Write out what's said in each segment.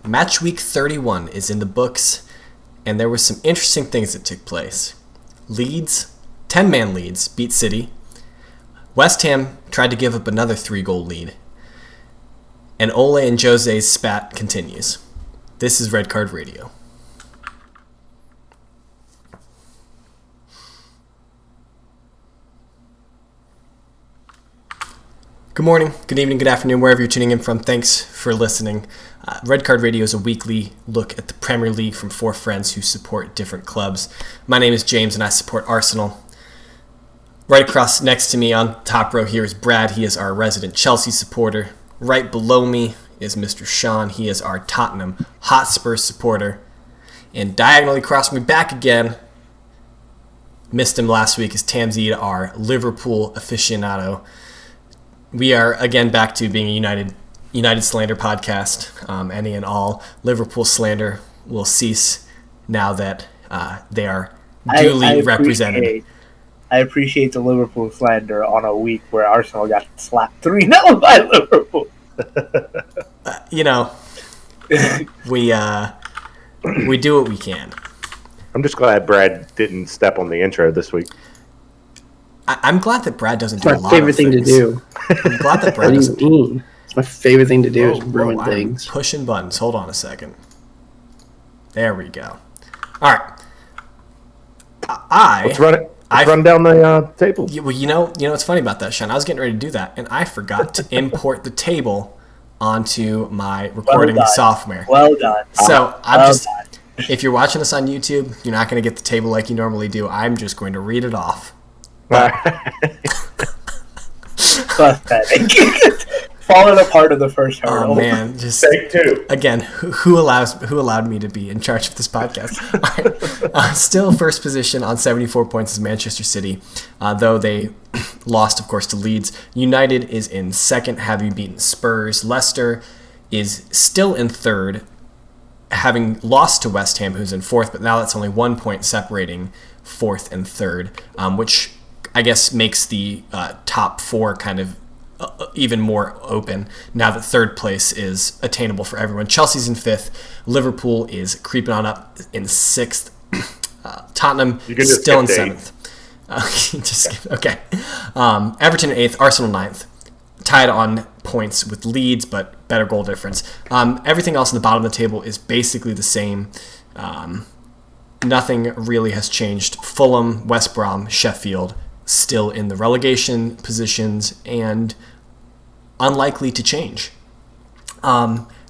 Match week 31 is in the books, and there were some interesting things that took place. Leeds, 10-man Leeds, beat City. West Ham tried to give up another 3-goal lead. And Ole and Jose's spat continues. This is Red Card Radio. Good morning, good evening, good afternoon, wherever you're tuning in from. Thanks for listening. Red Card Radio is a weekly look at the Premier League from four friends who support different clubs. My name is James and I support Arsenal. Right across next to me on top row here is Brad. He is our resident Chelsea supporter. Right below me is Mr. Sean. He is our Tottenham Hotspur supporter. And diagonally across from me back again, missed him last week, is Tamzid, our Liverpool aficionado. We are again back to being a United slander podcast. Any and all Liverpool slander will cease now that they are duly represented. I appreciate the Liverpool slander on a week where Arsenal got slapped 3-0 by Liverpool. We do what we can. I'm just glad Brad didn't step on the intro this week. I'm glad that Brad doesn't do a lot of things. It's my favorite thing to do. I'm glad that Brad doesn't do. What do you mean? It's my favorite thing to do is ruin things. Pushing buttons. Hold on a second. There we go. All right. Let's run down the table. Well, you know what's funny about that, Sean? I was getting ready to do that, and I forgot to import the table onto my recording software. Well done. So if you're watching us on YouTube, you're not going to get the table like you normally do. I'm just going to read it off. Pathetic. Falling apart of the first hurdle. Oh man, just take two. Again, who allowed me to be in charge of this podcast? All right. Still first position on 74 points is Manchester City, though they lost, of course, to Leeds. United is in second, having beaten Spurs. Leicester is still in third, having lost to West Ham, who's in fourth, but now that's only 1 point separating fourth and third, which I guess makes the top four kind of even more open now that third place is attainable for everyone. Chelsea's in fifth. Liverpool is creeping on up in sixth. Tottenham still in seventh. Okay. Everton in eighth. Arsenal ninth. Tied on points with Leeds, but better goal difference. Everything else in the bottom of the table is basically the same. Nothing really has changed. Fulham, West Brom, Sheffield still in the relegation positions and unlikely to change.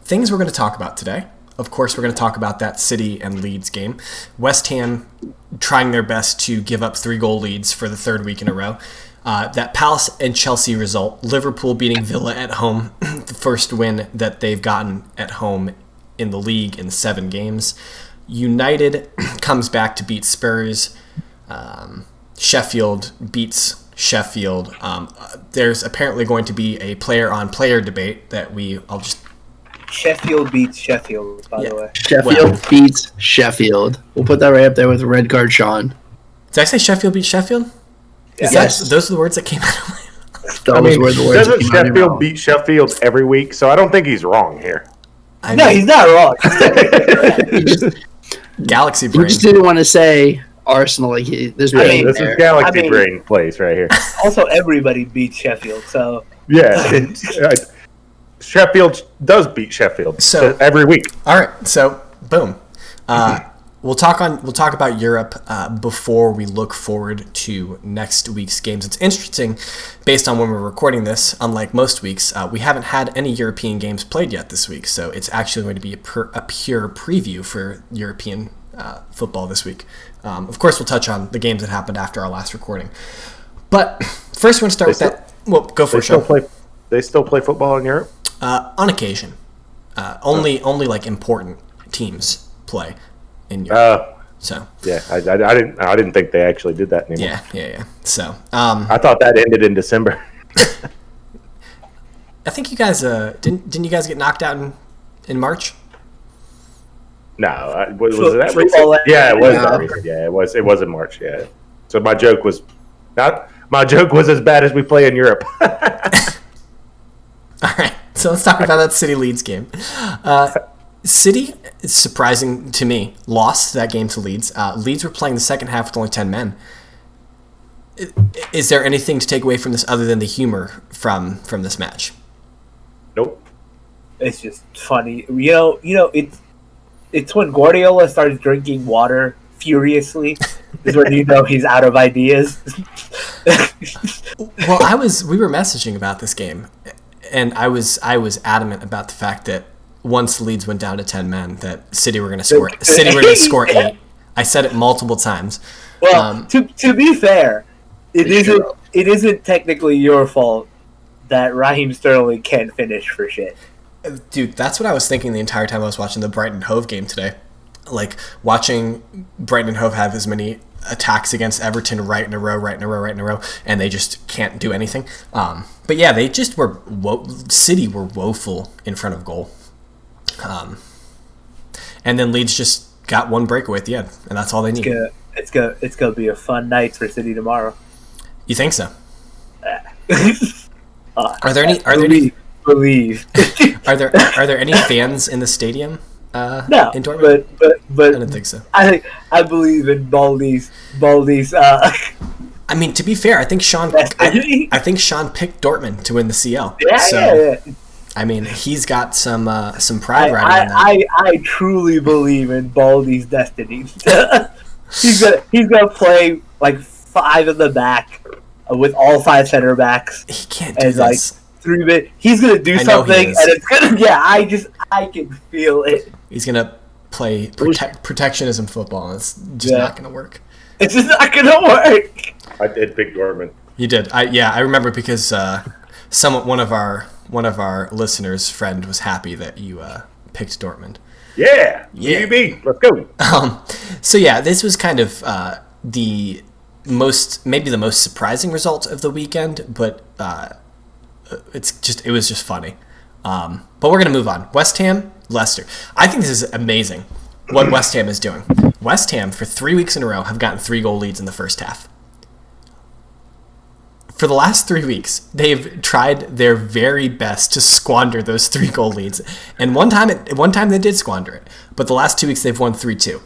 Things we're going to talk about today. Of course, we're going to talk about that City and Leeds game. West Ham trying their best to give up 3-goal leads for the third week in a row. That Palace and Chelsea result. Liverpool beating Villa at home. The first win that they've gotten at home in the league in 7 games. United comes back to beat Spurs. Sheffield beats Sheffield. There's apparently going to be a player-on-player debate that Sheffield beats Sheffield, by the way. Sheffield beats Sheffield. We'll put that right up there with Red Card Sean. Did I say Sheffield beats Sheffield? Yes. Those are the words that came out of my mouth. Doesn't Sheffield beat Sheffield every week? So I don't think he's wrong here. He's not wrong. Galaxy brain. You just didn't want to say Arsenal. This is Galaxy brain place right here. Also, everybody beats Sheffield, so yeah. Sheffield does beat Sheffield every week. All right, so boom. We'll talk about Europe before we look forward to next week's games. It's interesting, based on when we're recording this. Unlike most weeks, we haven't had any European games played yet this week, so it's actually going to be a pure preview for European football this week. Of course, we'll touch on the games that happened after our last recording. But first, we're going to start with that. Well, go for it. They still play football in Europe? On occasion. Only like important teams play in Europe. Yeah, I didn't think they actually did that anymore. Yeah. So I thought that ended in December. I think you guys didn't you guys get knocked out in March? No, was it that recent? Yeah, it was that recent. Yeah, it was in March. Yeah. So my joke was as bad as we play in Europe. All right. So let's talk about that City Leeds game. City, it's surprising to me, lost that game to Leeds. Leeds were playing the second half with only 10 men. Is there anything to take away from this other than the humor from this match? Nope. It's just funny. It's when Guardiola starts drinking water furiously is when he's out of ideas. Well, we were messaging about this game, and I was adamant about the fact that once Leeds went down to 10 men, that City were going to score. City were going to score 8. I said it multiple times. Well, to be fair, it isn't technically your fault that Raheem Sterling can't finish for shit. Dude, that's what I was thinking the entire time I was watching the Brighton Hove game today. Like, watching Brighton and Hove have as many attacks against Everton right in a row, and they just can't do anything. But yeah, they just were City were woeful in front of goal. And then Leeds just got one breakaway at the end, and that's all they need. It's gonna be a fun night for City tomorrow. You think so? Are there any fans in the stadium? No, in Dortmund? but I don't think so. I believe in Baldy's. I mean, to be fair, I think Sean picked Dortmund to win the CL. Yeah. I mean, he's got some pride riding on that. I truly believe in Baldy's destiny. he's gonna play like 5 in the back with all 5 center backs. He can't do this. 3 minutes. He's gonna do something, and it's gonna. Yeah, I can feel it. He's gonna play protectionism football, and it's just not gonna work. It's just not gonna work. I did pick Dortmund. You did. I remember because one of our listeners' friend was happy that you picked Dortmund. Yeah. Let's go. So yeah, this was kind of the most surprising result of the weekend, but it was just funny. But we're gonna move on. West Ham, Leicester. I think this is amazing what West Ham is doing. West Ham for 3 weeks in a row have gotten 3-goal leads in the first half. For the last 3 weeks, they've tried their very best to squander those 3-goal leads, and one time they did squander it. But the last 2 weeks they've won 3-2.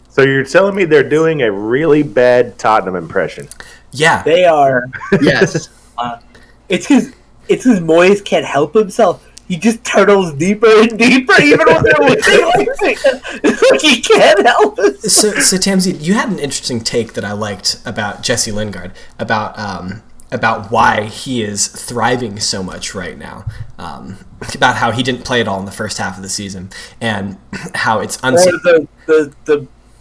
So you're telling me they're doing a really bad Tottenham impression? Yeah, they are. Yes. It's because Moyes can't help himself. He just turtles deeper and deeper, even when they're winning. It's like he can't help it. So Tamzy, you had an interesting take that I liked about Jesse Lingard, about why he is thriving so much right now, about how he didn't play at all in the first half of the season, and how it's the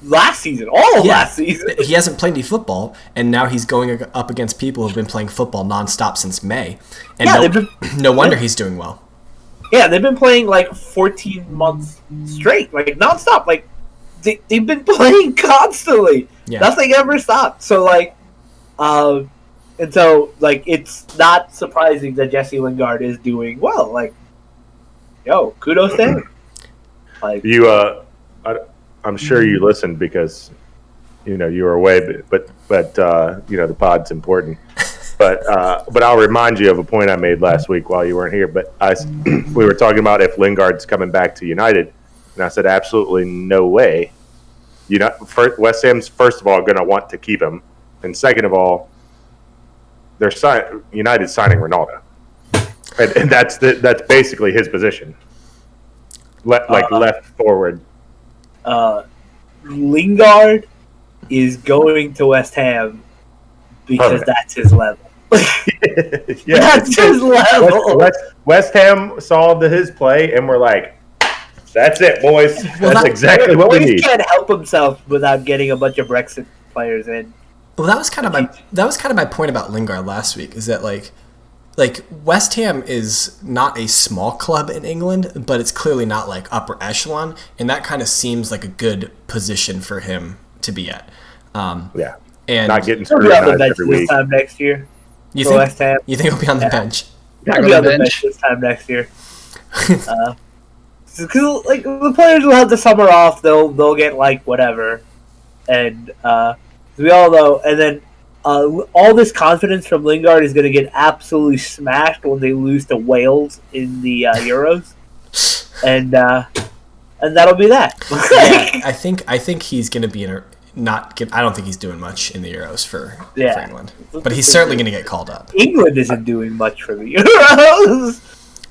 last season, last season. He hasn't played any football, and now he's going up against people who've been playing football nonstop since May, and no wonder he's doing well. Yeah, they've been playing like 14 months straight, like nonstop. Like they've been playing constantly. Yeah. Nothing ever stopped. So it's not surprising that Jesse Lingard is doing well. Like, kudos to him. Like you, I'm sure you listened because you were away, but the pod's important. But I'll remind you of a point I made last week while you weren't here. But we were talking about if Lingard's coming back to United, and I said absolutely no way. West Ham's first of all going to want to keep him, and second of all, United signing Ronaldo, and that's basically his position, left forward. Lingard is going to West Ham because that's his level. That's his level. West Ham saw his play, and we're like, that's it, boys. That's exactly what we need. He can't help himself without getting a bunch of Brexit players in. Well, that was kind of my point about Lingard last week. Is that like West Ham is not a small club in England, but it's clearly not like upper echelon, and that kind of seems like a good position for him to be at. And not getting screwed every week. This time next year. You think he'll be on the bench? He'll be on the bench this time next year. Because the players will have the summer off, they'll get whatever, and we all know. And then all this confidence from Lingard is going to get absolutely smashed when they lose to Wales in the Euros. and that'll be that. Yeah, I think he's going to be I don't think he's doing much in the Euros for England, but he's certainly going to get called up. England isn't doing much for the Euros.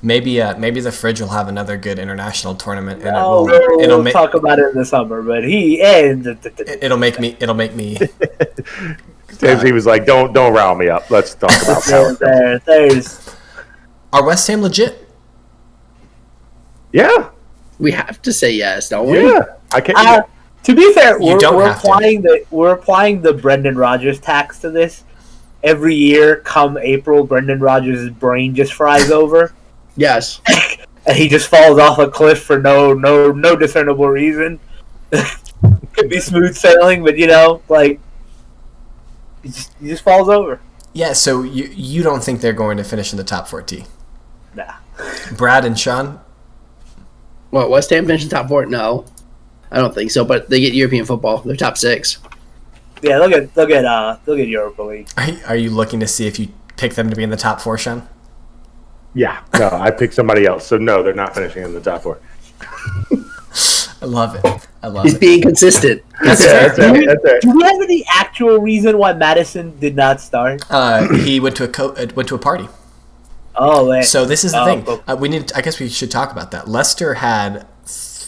Maybe the Fridge will have another good international tournament, and we'll talk about it in the summer. But it'll make me. James, he was like, "Don't rile me up. Let's talk about power." Are West Ham legit? Yeah, We have to say yes, don't we? yeah. I can't. To be fair, You don't have to. we're applying the Brendan Rodgers tax to this. Every year, come April, Brendan Rodgers' brain just fries over, Yes. and he just falls off a cliff for no discernible reason. Could be smooth sailing, but he just falls over. Yeah. So you don't think they're going to finish in the top 4T? Nah. Brad and Sean. What, West Ham finished in top 4? No. I don't think so, but they get European football. They're top 6. Yeah, they'll get Europa League. Are you looking to see if you pick them to be in the top 4, Sean? Yeah, no, I picked somebody else. So no, they're not finishing in the top 4. I love it. He's being consistent. That's Yeah, fair. that's right. Do we have any actual reason why Madison did not start? He went to a party. Oh, man. So this is the thing. Okay. I guess we should talk about that. Leicester had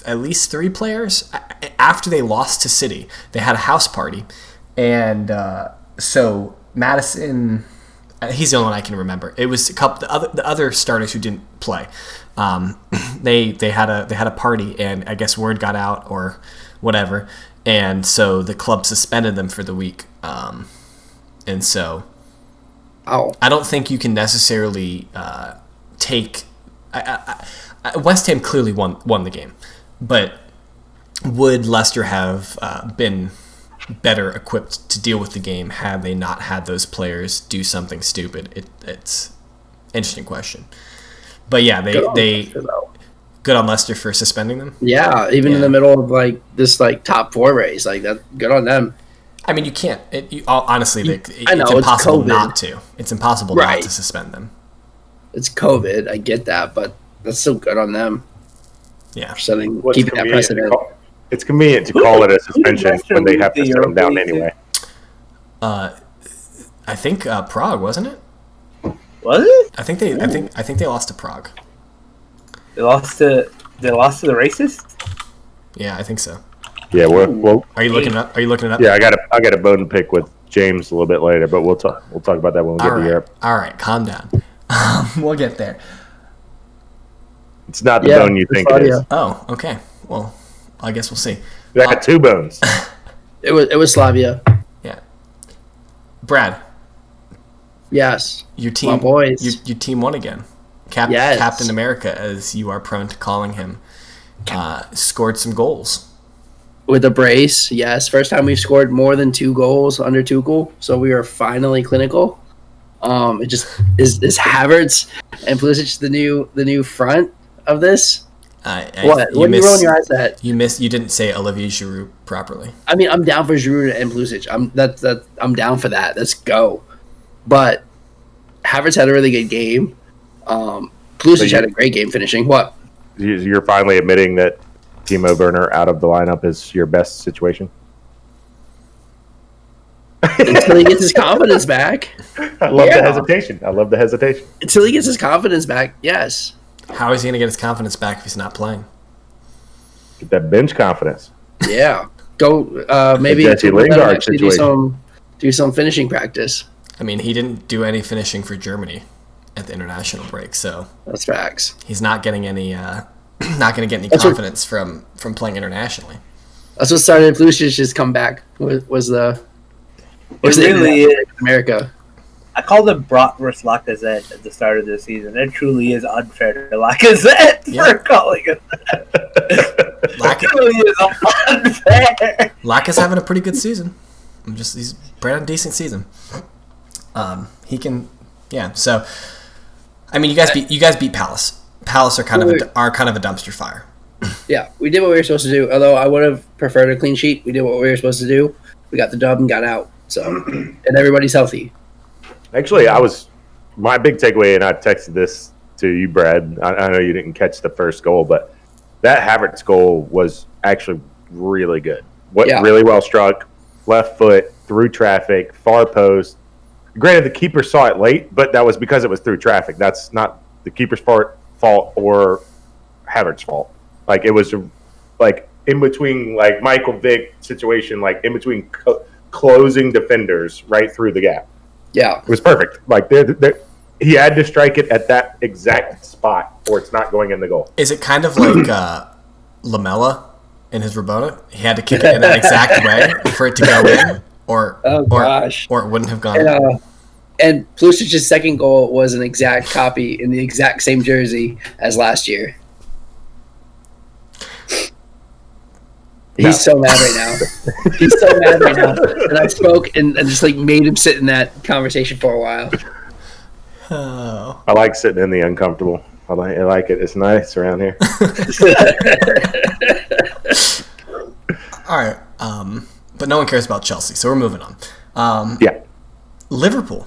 at least 3 players after they lost to City. They had a house party, and so Madison. He's the only one I can remember. It was a couple. The other starters who didn't play. They had a party, and I guess word got out or whatever, and so the club suspended them for the week. And so. Oh. I don't think you can necessarily take. West Ham clearly won the game, but would Leicester have been better equipped to deal with the game had they not had those players do something stupid? It's an interesting question. But yeah, they good on Leicester for suspending them. Yeah, even in the middle of this top 4 race, that. Good on them. I mean, you can't. Honestly, I know, it's impossible it's not to. It's impossible not to suspend them. It's COVID. I get that, but that's still good on them. Yeah, For keeping that precedent. It's convenient to call it a suspension when they have to set them down anyway. I think Prague, wasn't it? Was it? I think they lost to Prague. They lost to the racists? Yeah, I think so. Yeah, well. Are you looking it up? Yeah, I got a bone to pick with James a little bit later, but we'll talk about that when we get to Europe. All right, calm down. We'll get there. It's not the bone you think it is. Oh, okay. Well, I guess we'll see. I got 2 bones. It was Slavia. Yeah. Brad, Yes. your team, My boys. Your team won again. Yes. Captain America, as you are prone to calling him, scored some goals. With a brace, yes. First time we've scored more than 2 goals under Tuchel, so we are finally clinical. It just is Havertz and Pulisic the new front of this. What are you rolling your eyes at? You didn't say Olivier Giroud properly. I mean, I'm down for Giroud and Pulisic. I'm down for that. Let's go. But Havertz had a really good game. Pulisic had a great game finishing. What? You're finally admitting that Timo Werner out of the lineup is your best situation? Until he gets his confidence back. I love the hesitation. Until he gets his confidence back, yes. How is he going to get his confidence back if he's not playing? Get that bench confidence. Yeah. Go maybe Jesse Lingard situation. Do some finishing practice. I mean, he didn't do any finishing for Germany at the international break, so that's facts. He's not getting any not going to get any confidence from playing internationally. That's what started Pulisic's comeback. Was America. I called him Bratwurst Lacazette at the start of the season. It truly is unfair to Lacazette for calling him that. It truly is unfair. Lacaz's having a pretty good season. He's pretty decent season. He can, yeah. So, I mean, you guys beat Palace. Palace are kind of a dumpster fire. Yeah, we did what we were supposed to do. Although I would have preferred a clean sheet. We did what we were supposed to do. We got the dub and got out. So, and everybody's healthy. Actually, my big takeaway, and I texted this to you, Brad. I know you didn't catch the first goal, but that Havertz goal was actually really good. Yeah. Really well struck, left foot, through traffic, far post. Granted, the keeper saw it late, but that was because it was through traffic. That's not the keeper's fault or Havertz's fault. Like, it was like in between, like Michael Vick situation, like in between closing defenders right through the gap. Yeah. It was perfect. Like, he had to strike it at that exact spot or it's not going in the goal. Is it kind of like Lamela in his Rabona? He had to kick it in that exact way for it to go in, or it wouldn't have gone in. And Pulisic's second goal was an exact copy in the exact same jersey as last year. He's so mad right now. He's so mad right now. And I spoke and just like made him sit in that conversation for a while. Oh. I like sitting in the uncomfortable. I like it. It's nice around here. All right. But no one cares about Chelsea, so we're moving on. Yeah. Liverpool.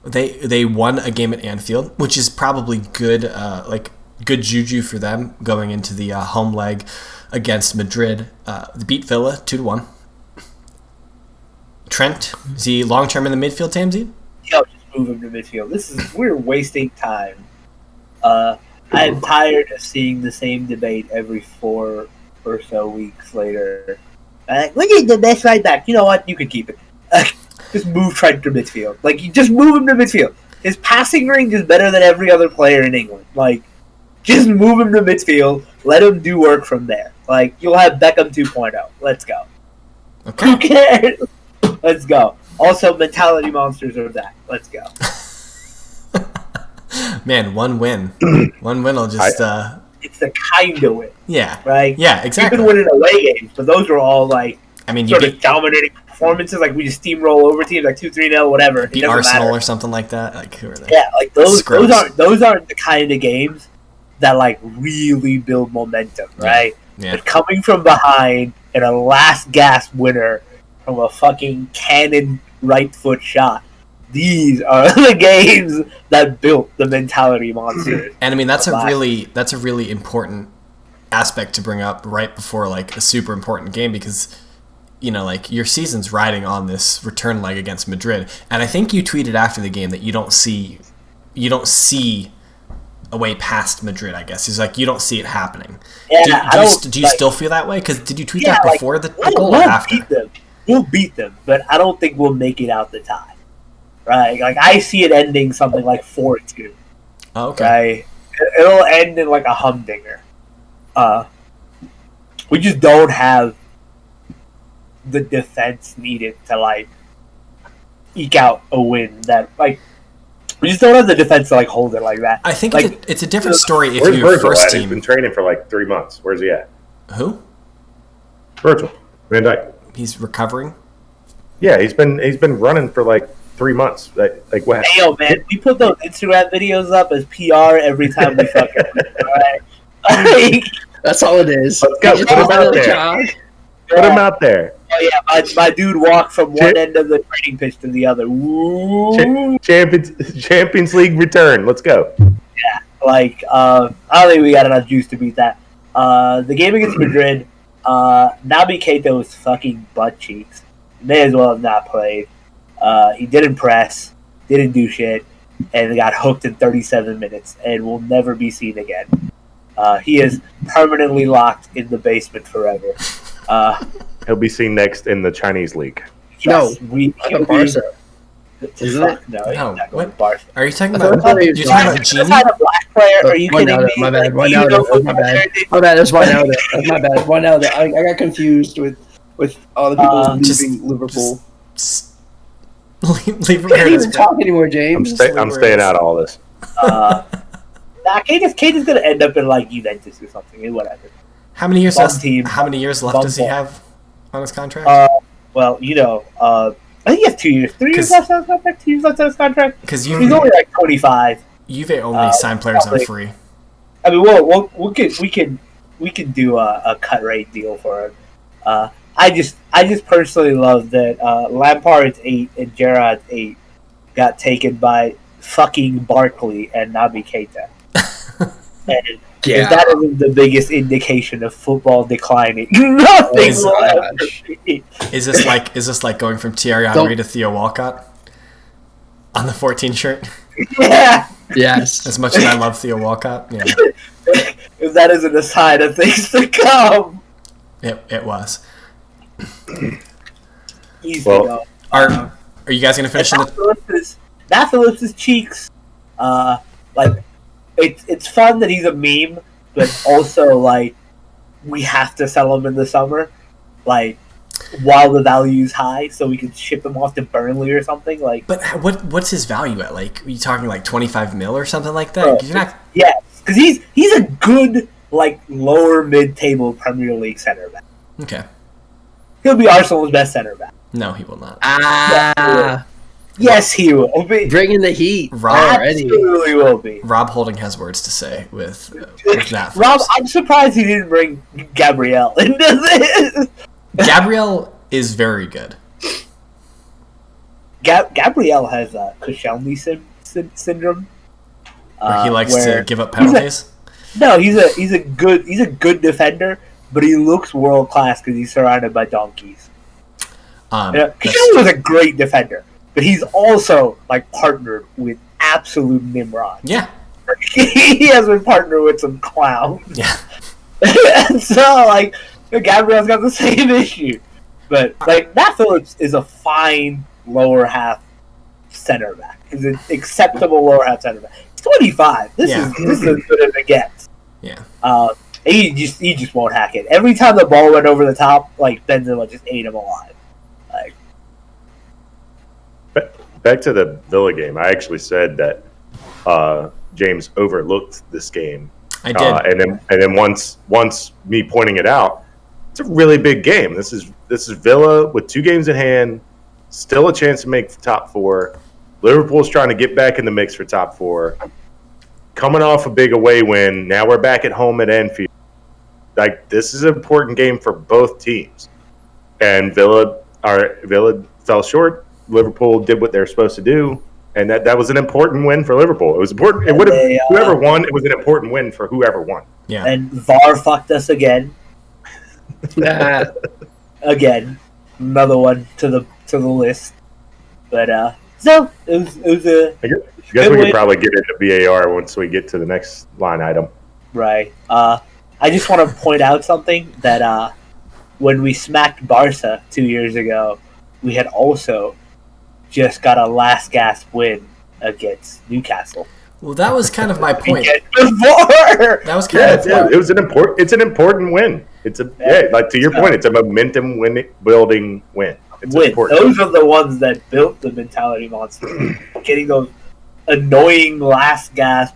They won a game at Anfield, which is probably good, good juju for them going into the home leg against Madrid. They beat Villa 2-1. Trent, is he long term in the midfield, Tamsy? Yo, just move him to midfield. We're wasting time. I am tired of seeing the same debate every 4 or so weeks later. We need the best right back. You know what? You can keep it. Just move Trent to midfield. Like, you just move him to midfield. His passing range is better than every other player in England. Like, just move him to midfield. Let him do work from there. Like, you'll have Beckham 2.0. Let's go. Okay. Who cares? Let's go. Also, mentality monsters are back. Let's go. Man, one win. One win will just... It's the kind of win. Yeah. Right? Yeah, exactly. We've been winning away games, but those were all, like, I mean, sort of dominating performances. Like, we just steamroll over teams, like 2-3-0, whatever. Beat Arsenal or something like that. Like, who are they? Yeah, like, those aren't the kind of games that, like, really build momentum, right? Yeah. But coming from behind in a last gasp winner from a fucking cannon right foot shot. These are the games that built the mentality monsters. And I mean, that's a really important aspect to bring up right before like a super important game, because you know, like, your season's riding on this return leg against Madrid. And I think you tweeted after the game that you don't see a way past Madrid, I guess. He's like, you don't see it happening. Yeah, do you still feel that way? Because did you tweet that before the goal or after? We'll beat them, but I don't think we'll make it out the tie. Right? Like, I see it ending something like 4-2. Oh, okay. Right? It'll end in like a humdinger. We just don't have the defense needed to like eke out a win. That like we just don't have the defense to like hold it like that. I think like, it's a different story if Where's you're Virgil first at? team. He's been training for like 3 months. Where's he at? Who? Virgil Van Dijk. He's recovering. Yeah, he's been running for like 3 months. Like what? Hey, yo, man, we put those Instagram videos up as PR every time we fucking win, right? Like, that's all it is. Let's go. Put him out there. Put him out there. Oh yeah, my dude walked from one end of the training pitch to the other. Woo. Champions League return. Let's go. Yeah, like I don't think we got enough juice to beat that. The game against Madrid, Naby Keita's fucking butt cheeks. May as well have not played. He didn't press, didn't do shit, and got hooked in 37 minutes, and will never be seen again. He is permanently locked in the basement forever. He'll be seen next in the Chinese league. Yes, Barca. Isn't it? No, he's not going to Barca. Are you talking about? You're talking about Genie? A black player? Are you kidding me? My bad. My bad. That's my bad. One out. I got confused with all the people leaving Liverpool. Leave him I can't even talk anymore, James. I'm staying out of all this. Keita's going to end up in like Juventus or something. Whatever. How many years left does he have on his contract? Well, you know, I think he has 2 years. 3 years left on his contract? 2 years left on his contract? Because he's only like 25. Juve only sign players on free. I mean, we can do a cut rate deal for him. I just personally love that Lampard's 8 and Gerrard's 8 got taken by fucking Barkley and Naby Keita. And If that isn't the biggest indication of football declining, nothing will ever be. Is this like going from Thierry Henry to Theo Walcott on the 14 shirt? Yeah. Yes. As much as I love Theo Walcott, yeah. If that isn't a sign of things to come. It was. Easy Well, though. Are you guys gonna finish in the? Nat Phillips' cheeks. Like it's fun that he's a meme, but also like we have to sell him in the summer, like while the value's high, so we can ship him off to Burnley or something. Like, But what's his value at? Like, are you talking like 25 mil or something like that? 'Cause you're not. yeah, because he's a good like lower mid-table Premier League center back. Okay. He'll be Arsenal's best center back. No, he will not. Yes, he will be. Bringing the heat Rob already. Absolutely will be. Rob Holding has words to say with that. Rob, I'm surprised he didn't bring Gabrielle into this. Gabrielle is very good. Gabrielle has Koscielny syndrome. Where he likes where to give up penalties. No, he's a good defender, but he looks world class because he's surrounded by donkeys. Koscielny was a great defender, but he's also like partnered with absolute Nimrod. Yeah. He has been partnered with some clowns. Yeah. And so like Gabrielle's got the same issue, but like Nat Phillips is a fine lower half center back. He's an acceptable lower half center back. He's 25. This is as good as it gets. Yeah. He just won't hack it. Every time the ball went over the top, like Benzema just ate him alive. Like, back to the Villa game. I actually said that James overlooked this game. I did. And then once me pointing it out, it's a really big game. This is Villa with 2 games in hand, still a chance to make the top 4. Liverpool's trying to get back in the mix for top 4. Coming off a big away win, now we're back at home at Anfield. Like, this is an important game for both teams. And Villa fell short. Liverpool did what they're supposed to do, and that was an important win for Liverpool. It was important. It would have whoever won. It was an important win for whoever won. Yeah. And VAR fucked us again. Again, another one to the list. But so it was a. I guess we could probably get into VAR once we get to the next line item. Right. I just want to point out something that when we smacked Barca 2 years ago, we had also just got a last gasp win against Newcastle. Well, that was kind of my point. Before. That was kind of it was an important. It's an important win. It's like to your point. It's a momentum building win. It's important. Those are the ones that built the mentality monster. Getting those annoying last gasp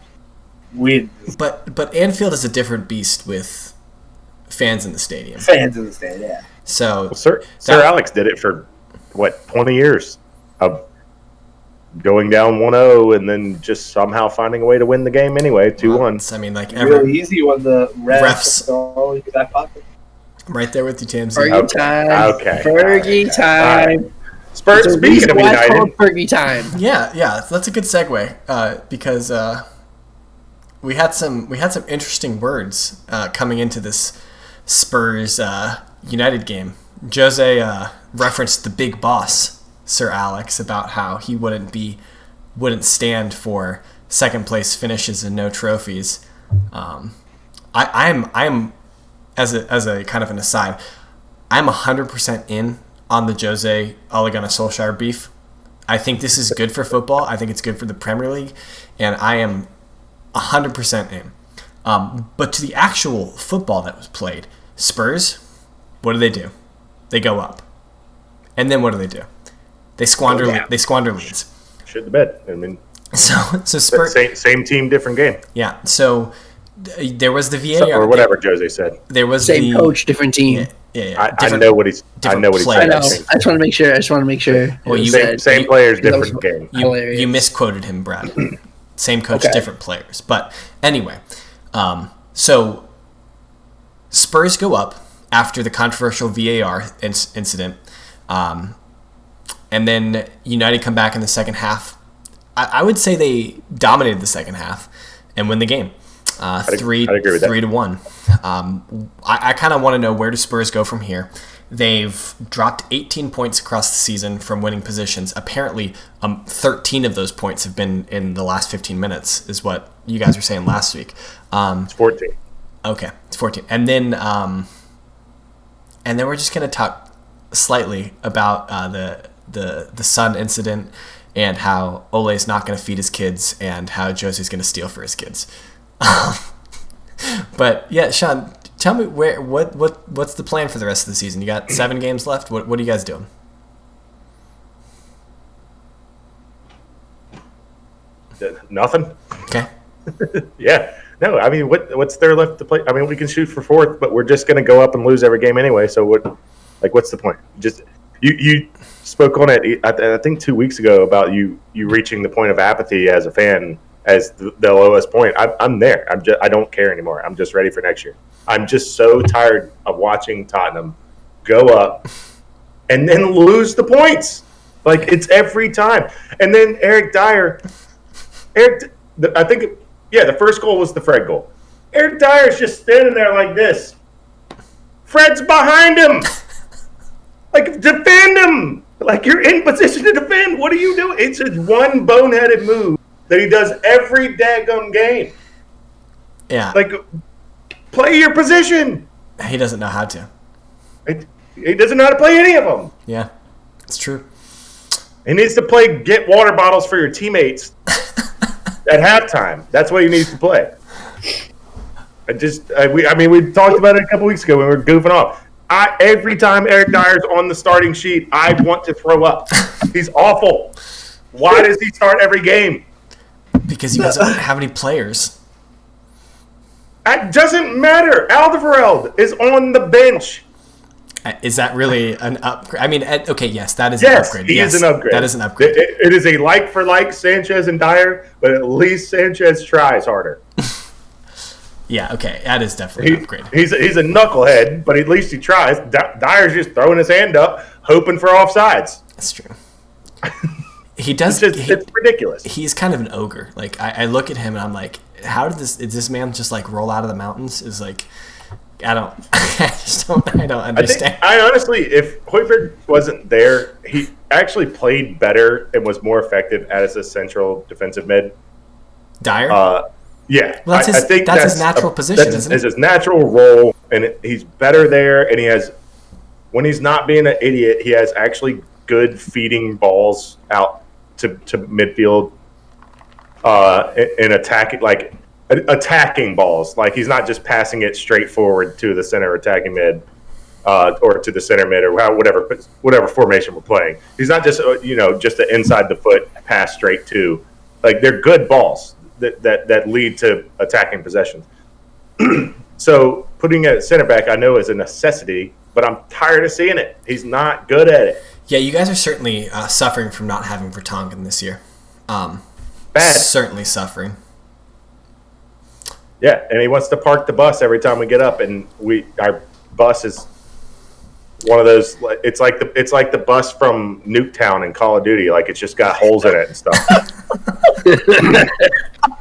wins. But Anfield is a different beast with fans in the stadium. Yeah. So Well, Sir Alex did it for 20 years of going down 1-0 and then just somehow finding a way to win the game anyway, 2-1. I mean, like Really easy when the refs refs are in back pocket. right there with you, James. Fergie time. Okay. Fergie time. Spurs, There's a speaking reason of why it's United, called Fergie time. Yeah, that's a good segue because we had some interesting words coming into this Spurs United game. Jose referenced the big boss, Sir Alex, about how he wouldn't stand for second place finishes and no trophies. I'm as a kind of an aside, I'm 100% in on the Jose Ole Gunnar Solskjaer beef. I think this is good for football. I think it's good for the Premier League, and I am 100% in. But to the actual football that was played, Spurs, what do? They go up, and then what do? They squander leads. shit the bed. I mean, so Spurs, same team, different game. Yeah. So there was the VAR Or whatever Jose said. There was Same coach, different team. Yeah. I know what he's. I know what he's players. I know. saying. I just want to make sure. Well, you Same players, different game. You misquoted him, Brad. Same coach, Okay. different players. But anyway, so Spurs go up after the controversial VAR incident, and then United come back in the second half. I would say they dominated the second half and win the game. Three agree with that. 3-1. I kind of want to know, where do Spurs go from here? They've dropped 18 points across the season from winning positions. Apparently, 13 of those points have been in the last 15 minutes, is what you guys were saying last week. It's 14. Okay, it's 14. And then we're just going to talk slightly about the son incident, and how Ole's not going to feed his kids, and how Josie's going to steal for his kids. But yeah, Sean, tell me what's the plan for the rest of the season? You got 7 games left. What are you guys doing? Nothing. Okay. Yeah. No, I mean, what's there left to play? I mean, we can shoot for 4th, but we're just going to go up and lose every game anyway. So what's the point? Just you spoke on it, I think 2 weeks ago, about you reaching the point of apathy as a fan, as the lowest point. I'm there. I don't care anymore. I'm just ready for next year. I'm just so tired of watching Tottenham go up and then lose the points. Like, it's every time. And then Eric Dyer, I think, the first goal was the Fred goal. Eric Dyer's just standing there like this. Fred's behind him. Like, defend him. Like, you're in position to defend. What are you doing? It's just one boneheaded move that he does every daggone game. Yeah. Like, play your position. He doesn't know how to. He doesn't know how to play any of them. Yeah, it's true. He needs to play get water bottles for your teammates at halftime. That's what he needs to play. We talked about it a couple weeks ago when we were goofing off. Every time Eric Dyer's on the starting sheet, I want to throw up. He's awful. Why does he start every game? Because he doesn't have any players. It doesn't matter. Alderweireld is on the bench. Is that really an upgrade? I mean, okay, yes, that is an upgrade. He is an upgrade. That is an upgrade. It is a like-for-like Sanchez and Dyer, but at least Sanchez tries harder. Yeah, okay, that is definitely an upgrade. He's a knucklehead, but at least he tries. Dyer's just throwing his hand up, hoping for offsides. That's true. He does. It's ridiculous. He's kind of an ogre. Like, I look at him and I'm like, how did this man just like roll out of the mountains? Is like, I don't understand. I honestly, if Højbjerg wasn't there, he actually played better and was more effective as a central defensive mid. Dyer? Yeah. Well, that's his natural position, isn't it? It's his natural role, and he's better there, and when he's not being an idiot, he has actually good feeding balls out to midfield and attacking balls. Like, he's not just passing it straight forward to the center attacking mid or to the center mid or whatever formation we're playing. He's not just just an inside the foot pass straight to. Like, they're good balls that lead to attacking possessions. So putting a center back, I know, is a necessity, but I'm tired of seeing it. He's not good at it. Yeah, you guys are certainly suffering from not having Vertonghen this year. Bad. Certainly suffering. Yeah, and he wants to park the bus every time we get up, and our bus is one of those. It's like the bus from Nuketown in Call of Duty. Like, it's just got holes in it and stuff.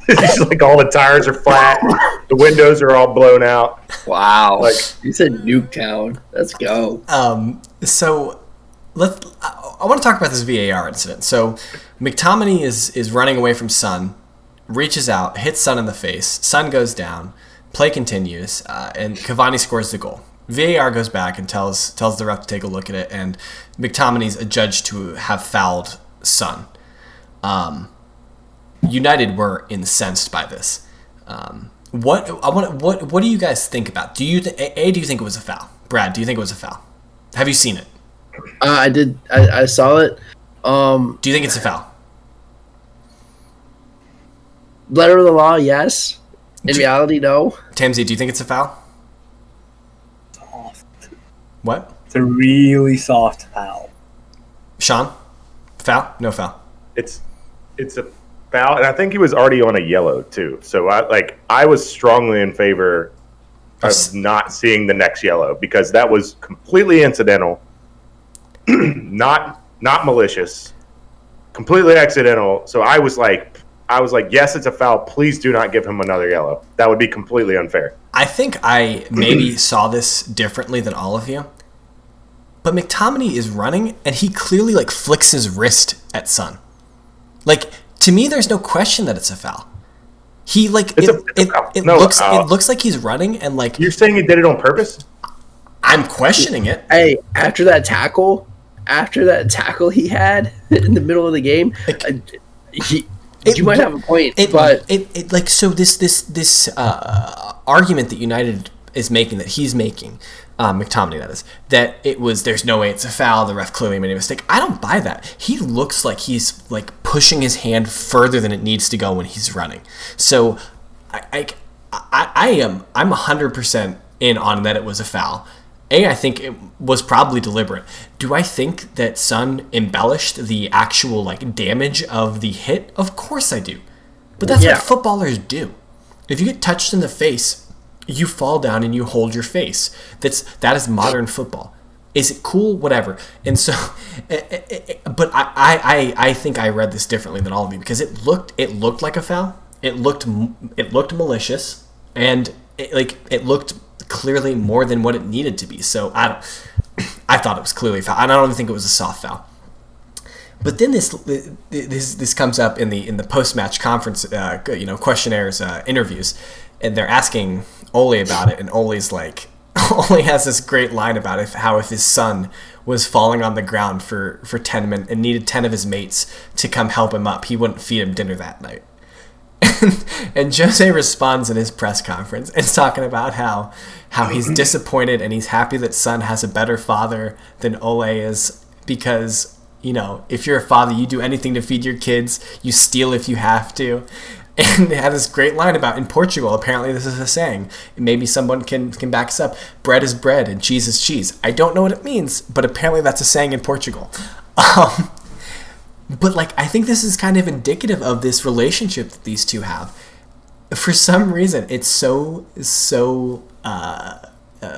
It's like all the tires are flat, the windows are all blown out. Wow! Like, you said Nuketown. Let's go. So I want to talk about this VAR incident. So McTominay is running away from Son, reaches out, hits Son in the face. Son goes down. Play continues, and Cavani scores the goal. VAR goes back and tells the ref to take a look at it, and McTominay's adjudged to have fouled Son. United were incensed by this. What do you guys think about? Do you think it was a foul? Brad, do you think it was a foul? Have you seen it? I did. I saw it. Do you think it's a foul? Letter of the law, yes. In reality, no. Tamzy, do you think it's a foul? Soft. What? It's a really soft foul. Sean? Foul? No foul. It's a foul, and I think he was already on a yellow too. So I was strongly in favor of not seeing the next yellow, because that was completely incidental, not malicious, completely accidental. So I was like, I was like, yes, it's a foul. Please do not give him another yellow. That would be completely unfair. I think I maybe saw this differently than all of you. But McTominay is running, and he clearly like flicks his wrist at Son. Like, to me, there's no question that it's a foul. He like it looks like he's running, and like you're saying he did it on purpose. I'm questioning it. Hey, after that tackle he had in the middle of the game, you might have a point. This argument that United is making, that he's making, McTominay, that is, that it was, there's no way it's a foul, the ref clearly made a mistake. I don't buy that. He looks like he's like pushing his hand further than it needs to go when he's running. So I'm 100% in on that it was a foul. I think it was probably deliberate. Do I think that Son embellished the actual like damage of the hit? Of course I do. But that's what footballers do. If you get touched in the face, you fall down and you hold your face. That is modern football. Is it cool? Whatever. And so, but I think I read this differently than all of you, because it looked like a foul. It looked malicious, and it looked clearly more than what it needed to be. So I thought it was clearly a foul. I don't even think it was a soft foul. But then this comes up in the post-match conference, questionnaires, interviews, and they're asking Ole about it, and Ole's like, Ole has this great line about how if his son was falling on the ground for 10 minutes and needed 10 of his mates to come help him up, he wouldn't feed him dinner that night. And Jose responds in his press conference and talking about how he's disappointed and he's happy that Son has a better father than Ole is, because, if you're a father, you do anything to feed your kids, you steal if you have to. And they have this great line about, in Portugal, apparently this is a saying, maybe someone can back us up, bread is bread and cheese is cheese. I don't know what it means, but apparently that's a saying in Portugal. But I think this is kind of indicative of this relationship that these two have. For some reason, it's so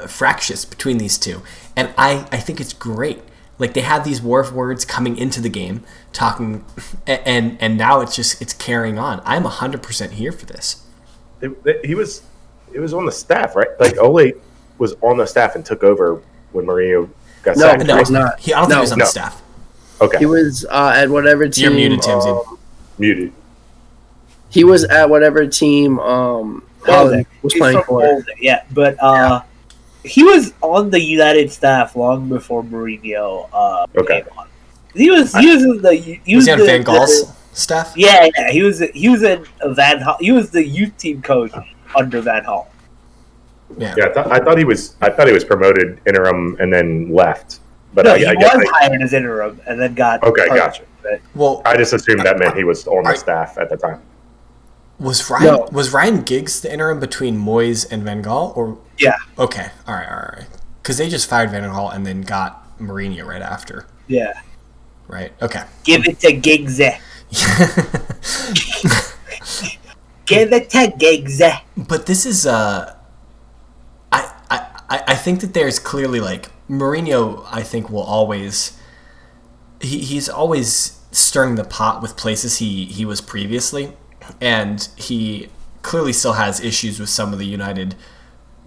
fractious between these two, and I think it's great. They had these war of words coming into the game, talking, and now it's carrying on. I'm 100% here for this. He was on the staff, right? Ole was on the staff and took over when Mourinho got sacked. No, he's not. I don't think he was on the staff. Okay. He was at whatever team. You're muted, Timsy. Muted. He was at whatever team Holland was playing for. Holden, yeah, but he was on the United staff long before Mourinho came on. He was on Van Gaal's staff? Yeah, he was in Van Gaal. He was the youth team coach under Van Gaal. Yeah, I thought he was promoted interim and then left. But no, he was hired as interim and then got gotcha. Well, I just assumed that meant he was on the staff at the time. Was Ryan Giggs the interim between Moyes and Van Gaal? Or yeah. Okay. All right. Because they just fired Van Gaal and then got Mourinho right after. Yeah. Right. Okay. Give it to Giggs. Give it to Giggs. But this is I think that there's clearly Mourinho, I think, will always he's always stirring the pot with places he was previously, and he clearly still has issues with some of the United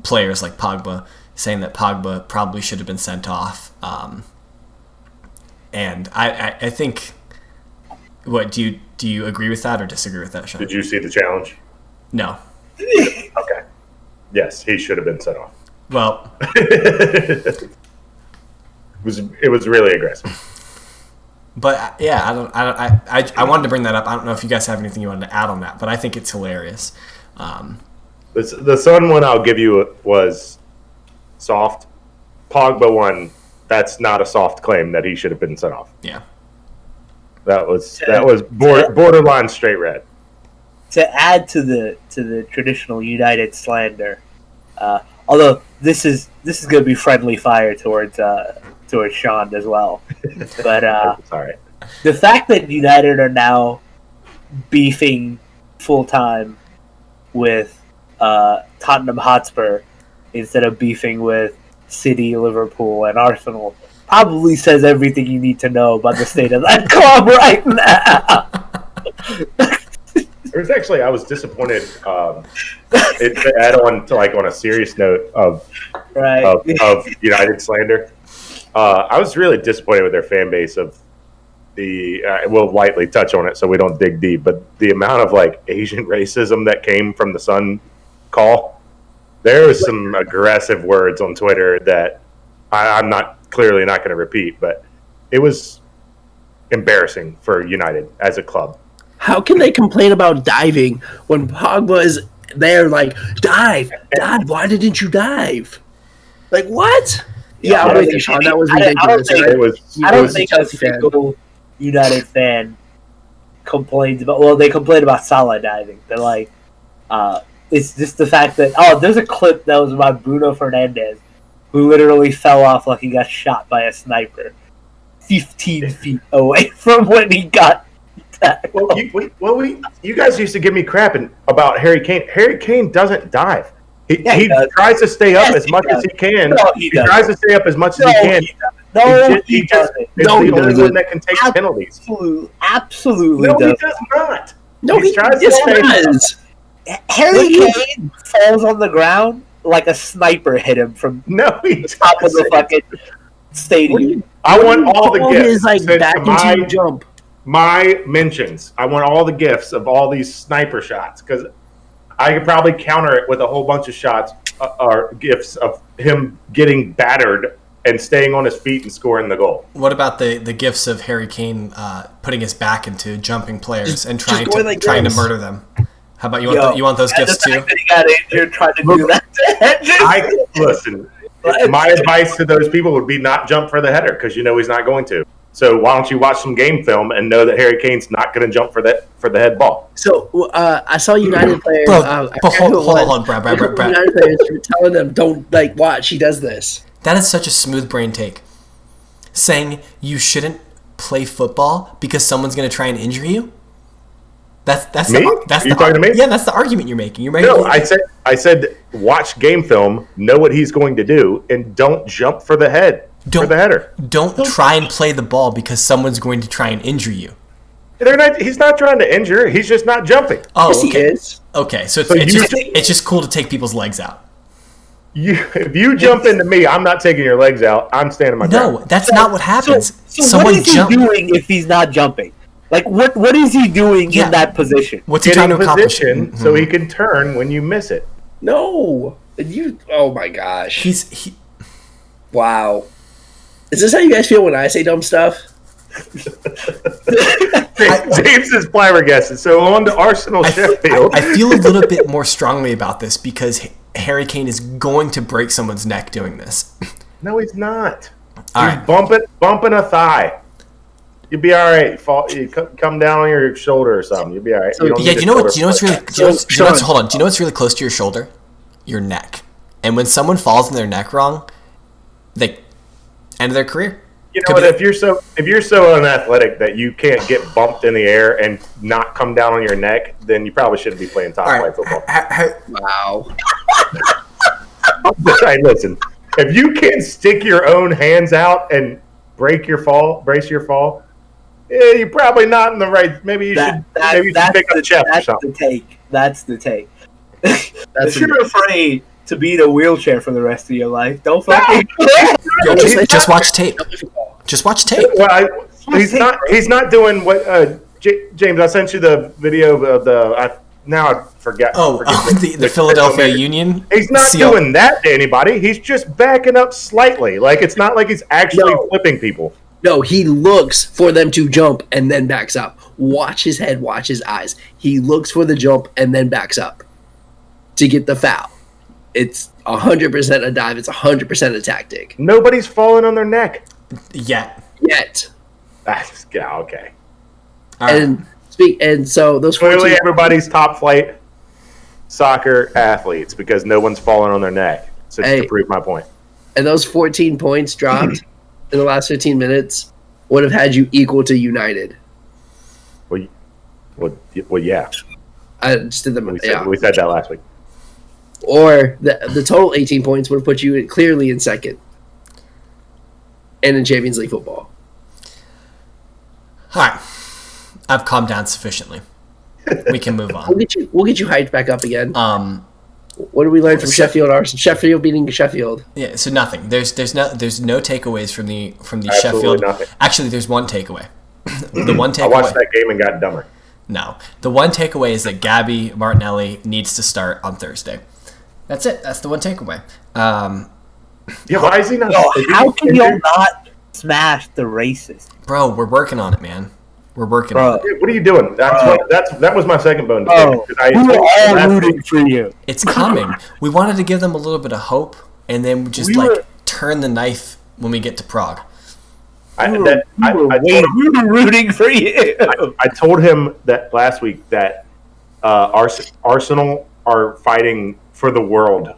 players like Pogba, saying that Pogba probably should have been sent off. And I think, what do you agree with that or disagree with that, Sean? Did you see the challenge? No. Okay. Yes, he should have been sent off. Well, it was really aggressive. But yeah, I wanted to bring that up. I don't know if you guys have anything you wanted to add on that, but I think it's hilarious. The Son one I'll give you was soft. Pogba one, that's not a soft claim that he should have been sent off. Yeah, that was borderline straight red. To add to the traditional United slander, although this is going to be friendly fire towards Sean as well, but sorry. The fact that United are now beefing full time with Tottenham Hotspur instead of beefing with City, Liverpool, and Arsenal probably says everything you need to know about the state of that club right now. There's actually, I was disappointed. To add on to on a serious note of United slander. I was really disappointed with their fan base of we'll lightly touch on it so we don't dig deep, but the amount of Asian racism that came from the Sun call. There was some aggressive words on Twitter that I'm clearly not going to repeat, but it was embarrassing for United as a club. How can they complain about diving when Pogba is there? Dive! Why didn't you dive? What? Yeah, I'm with you, Sean. That was ridiculous. I don't think a single United fan complains about. Well, they complain about Salah diving. They're like, it's just the fact that there's a clip that was about Bruno Fernandes, who literally fell off like he got shot by a sniper, 15 feet away from when he got tackled. You guys used to give me crap about Harry Kane. Harry Kane doesn't dive. He tries to stay up as much as he can. No, he tries to stay up as much as he can. He doesn't. He's the only one that can take penalties. Absolutely. No, he does not. No, he does. Harry Kane falls on the ground like a sniper hit him from the top of the fucking stadium. I want all the gifts. Back into your jump. My mentions. I want all the gifts of all these sniper shots because I could probably counter it with a whole bunch of shots or gifts of him getting battered and staying on his feet and scoring the goal. What about the gifs of Harry Kane putting his back into jumping players and trying to murder them? How about you want those gifs too? He got injured trying to do that. Listen. My advice to those people would be not jump for the header because he's not going to. So why don't you watch some game film and know that Harry Kane's not going to jump for the head ball? So I saw United players. Hold on, Brad. United players were telling them, "Don't watch. He does this." That is such a smooth brain take. Saying you shouldn't play football because someone's going to try and injure you. That's me? You talking to me? Yeah, that's the argument you're making. No, I said watch game film, know what he's going to do, and don't jump for the header. Don't try and play the ball because someone's going to try and injure you. He's not trying to injure. He's just not jumping. Oh, yes, okay. He is. Okay, so it's just cool to take people's legs out. If you jump into me, I'm not taking your legs out. I'm standing my ground. No, that's not what happens. So what is he doing if he's not jumping? What is he doing in that position? What's he trying to accomplish? So he can turn when you miss it. No, oh my gosh. He. Wow. Is this how you guys feel when I say dumb stuff? James is flabbergasted. So on to Arsenal Sheffield. I feel a little bit more strongly about this because Harry Kane is going to break someone's neck doing this. No, he's not. All he's bumping a thigh. You'll be all right. You come down on your shoulder or something. You'll be all right. Do you know what's really close to your shoulder? Your neck. And when someone falls on their neck wrong, they end their career. You know what? If you're so unathletic that you can't get bumped in the air and not come down on your neck, then you probably shouldn't be playing top flight football. Wow. Hey, listen. If you can stick your own hands out and brace your fall, you're probably not in the right. Maybe you should pick up the chest or something. That's the take. If you're afraid to be in a wheelchair for the rest of your life, don't fucking. Just watch tape. Just watch tape. Well, he's not doing what. James, I sent you the video of the. Now I forgot. The Philadelphia Union. He's not doing that to anybody. He's just backing up slightly. It's not like he's actually flipping people. No, he looks for them to jump and then backs up. Watch his head, watch his eyes. He looks for the jump and then backs up to get the foul. It's 100% a dive. It's 100% a tactic. Nobody's falling on their neck. Yet. Okay. And so those clearly everybody's top flight soccer athletes because no one's falling on their neck. So just to prove my point. And those 14 points dropped in the last 15 minutes would have had you equal to United. Well, yeah. I just did them. We said that last week. Or the total 18 points would have put you clearly in second. And in Champions League football. All right. I've calmed down sufficiently. We can move on. We'll get you hyped back up again. What did we learn from Sheffield? Sheffield beating Sheffield. Yeah, so nothing. There's no takeaways from the Absolutely Sheffield. Nothing. Actually, there's one takeaway. The one takeaway. I watched that game and got dumber. No, the one takeaway is that Gabby Martinelli needs to start on Thursday. That's it. That's the one takeaway. Yeah, why is he not? How can y'all not smash the racist? Bro, we're working on it, man. We're working on it. What are you doing? That was my second bone. We're all rooting for you. It's coming. We wanted to give them a little bit of hope, and then just turn the knife when we get to Prague. We were rooting for you. I told him that last week that Arsenal are fighting for the world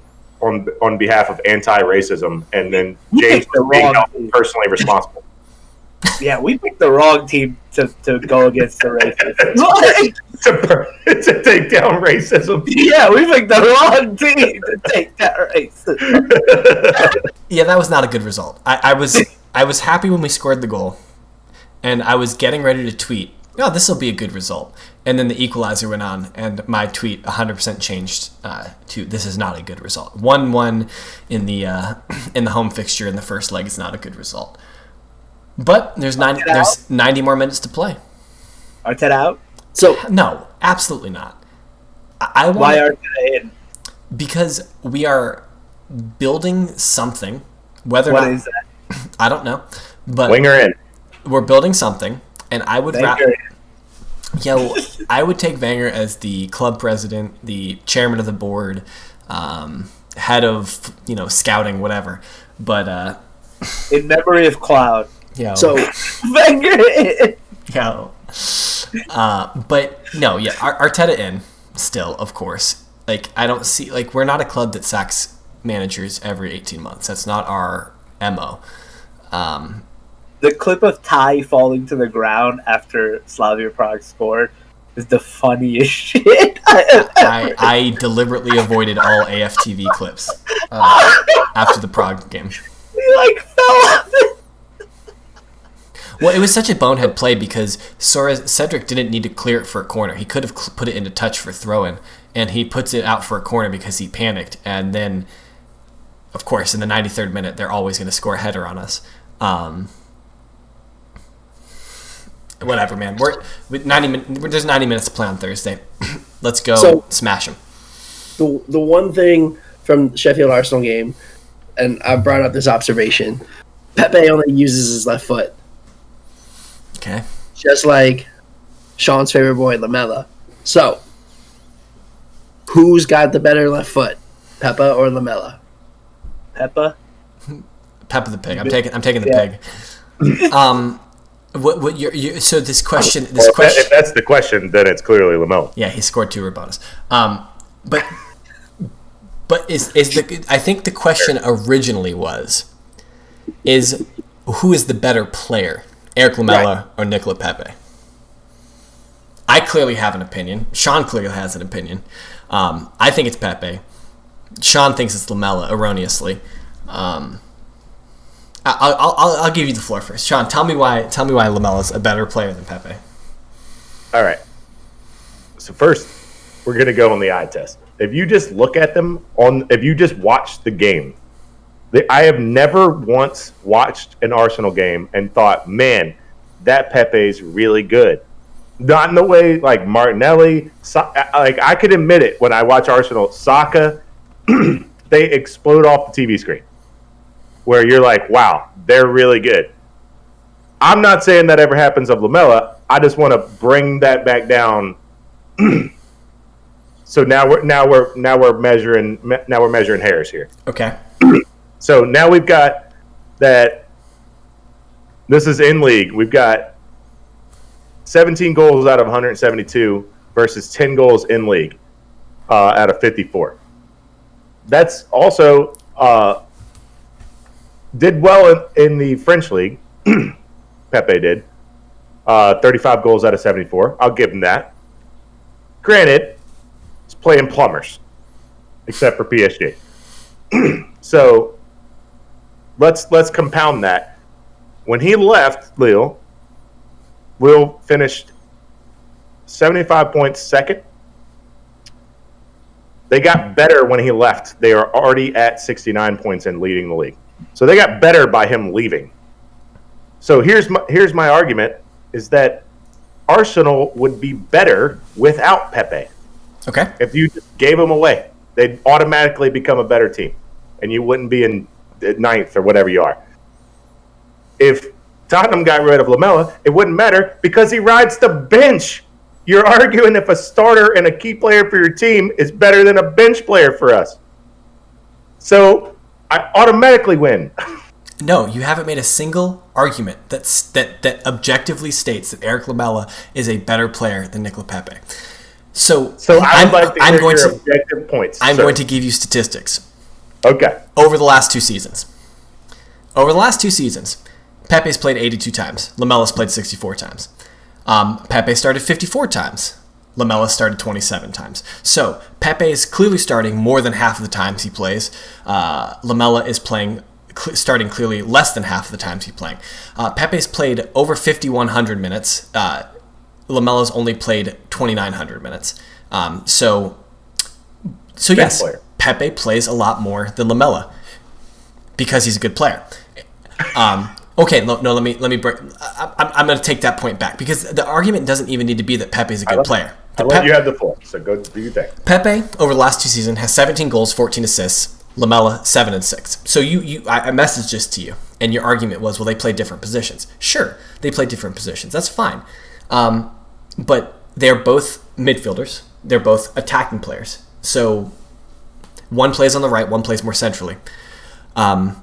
on behalf of anti-racism, and then James was being held personally responsible. Yeah, we picked the wrong team to go against the racists. to take down racism. Yeah, we picked the wrong team to take down racism. Yeah, that was not a good result. I was happy when we scored the goal, and I was getting ready to tweet, "Oh, this will be a good result." And then the equalizer went on, and my tweet 100% changed to "This is not a good result." 1-1 in the home fixture in the first leg is not a good result. But there's 90 more minutes to play. Arteta out? So no, absolutely not. Why Arteta in? Because we are building something. Whether what or not, is that? I don't know. But Winger in. We're building something, and I would Wenger. I would take Wenger as the club president, the chairman of the board, head of scouting, whatever. But in memory of Cloud. So Wenger. But no, yeah, Arteta in still, of course. Like I don't see we're not a club that sacks managers every 18 months. That's not our MO. The clip of Ty falling to the ground after Slavia Prague scored is the funniest shit. I deliberately avoided all AFTV clips after the Prague game. He fell off it. Well, it was such a bonehead play because Cedric didn't need to clear it for a corner. He could have put it into touch for throw-in, and he puts it out for a corner because he panicked. And then, of course, in the 93rd minute, they're always going to score a header on us. Whatever, man. There's 90 minutes to play on Thursday. Let's go smash them. The one thing from the Sheffield Arsenal game, and I brought up this observation, Pepe only uses his left foot. Okay. Just like Sean's favorite boy, Lamela. So, who's got the better left foot, Pepe or Lamela? Pepe the pig. I'm taking the pig. So this question. If that's the question, then it's clearly Lamela. Yeah, he scored 2 bonus. But I think the question originally is who is the better player, Erik Lamela or Nicolas Pepe? I clearly have an opinion. Sean clearly has an opinion. I think it's Pepe. Sean thinks it's Lamela erroneously. I'll give you the floor first. Sean, tell me why Lamela's a better player than Pepe. All right. So first, we're going to go on the eye test. If you just look at them if you just watch the game, I have never once watched an Arsenal game and thought, man, that Pepe's really good. Not in the way like Martinelli. I could admit it when I watch Arsenal. Saka, they explode off the TV screen. Where you're like, wow, they're really good. I'm not saying that ever happens of Lamela. I just want to bring that back down. So now we're measuring hairs here. Okay. So now we've got that. This is in league. We've got 17 goals out of 172 versus 10 goals in league out of 54. That's also did well in the French league. Pepe did 35 goals out of 74. I'll give him that. Granted, he's playing plumbers, except for PSG. So let's compound that. When he left Lille finished 75 points second. They got better when he left. They are already at 69 points and leading the league. So they got better by him leaving. So here's my argument, is that Arsenal would be better without Pepe. Okay. If you just gave him away, they'd automatically become a better team, and you wouldn't be in ninth or whatever you are. If Tottenham got rid of Lamela, it wouldn't matter because he rides the bench. You're arguing if a starter and a key player for your team is better than a bench player for us. So I automatically win. No, you haven't made a single argument that objectively states that Erik Lamela is a better player than Nicolas Pepe. So I would like to hear your objective points. I'm going to give you statistics. Okay. Over the last two seasons, Pepe's played 82 times. Lamela's played 64 times. Pepe started 54 times. Lamela started 27 times. So Pepe is clearly starting more than half of the times he plays. Lamela is starting clearly less than half of the times he's playing. Pepe's played over 5,100 minutes. Lamela's only played 2,900 minutes. So yes, player. Pepe plays a lot more than Lamela because he's a good player. Okay, no, let me break. I'm going to take that point back because the argument doesn't even need to be that Pepe's a good player. I'll let you have the floor, so go do your thing. Pepe, over the last two seasons, has 17 goals, 14 assists. Lamela, 7 and 6. So I messaged this to you, and your argument was, well, they play different positions. Sure, they play different positions. That's fine. But they're both midfielders. They're both attacking players. So one plays on the right, one plays more centrally. So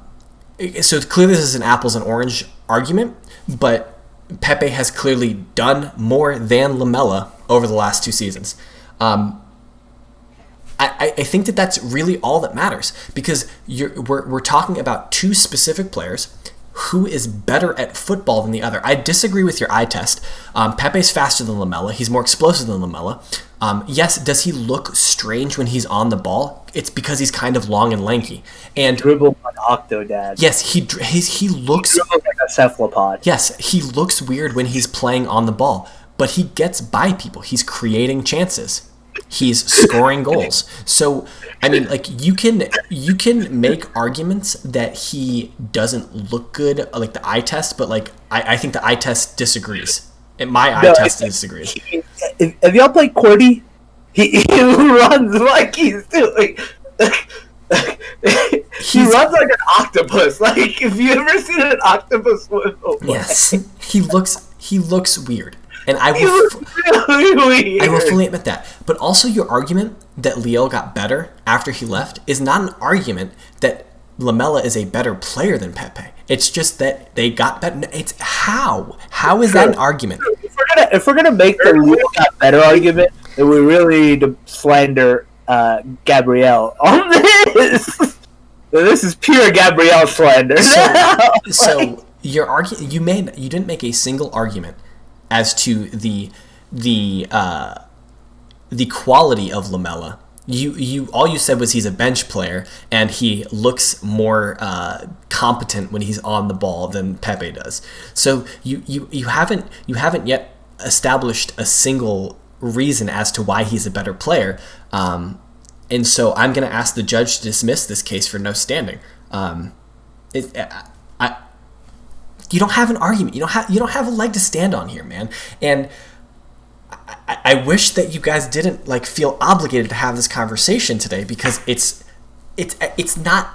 clearly this is an apples and orange argument, but Pepe has clearly done more than Lamela over the last two seasons. I think that's really all that matters because we're talking about two specific players. Who is better at football than the other? I disagree with your eye test. Pepe's faster than Lamela. He's more explosive than Lamela. Yes, does he look strange when he's on the ball? It's because he's kind of long and lanky. And dribble like Octodad. Yes, he looks like a cephalopod. Yes, he looks weird when he's playing on the ball, but he gets by people. He's creating chances. He's scoring goals. So, I mean, like you can make arguments that he doesn't look good, like the eye test, but like I think the eye test disagrees. My eye test disagrees. Have y'all played Cordy? He runs like he's doing. He runs like an octopus. Like if you ever seen an octopus swim away. Yes, he looks weird. And I will fully admit that. But also your argument that Leo got better after he left is not an argument that Lamela is a better player than Pepe. It's just that they got better. It's how? How is that an argument? If we're gonna make the Leo got better argument, then we really need to slander Gabriel on this. This is pure Gabriel slander. So your argument you didn't make a single argument as to the quality of Lamela. You all you said was he's a bench player and he looks more competent when he's on the ball than Pepe does. So you haven't yet established a single reason as to why he's a better player. And so I'm going to ask the judge to dismiss this case for no standing. You don't have an argument. You don't have a leg to stand on here, man. And I wish that you guys didn't like feel obligated to have this conversation today because it's not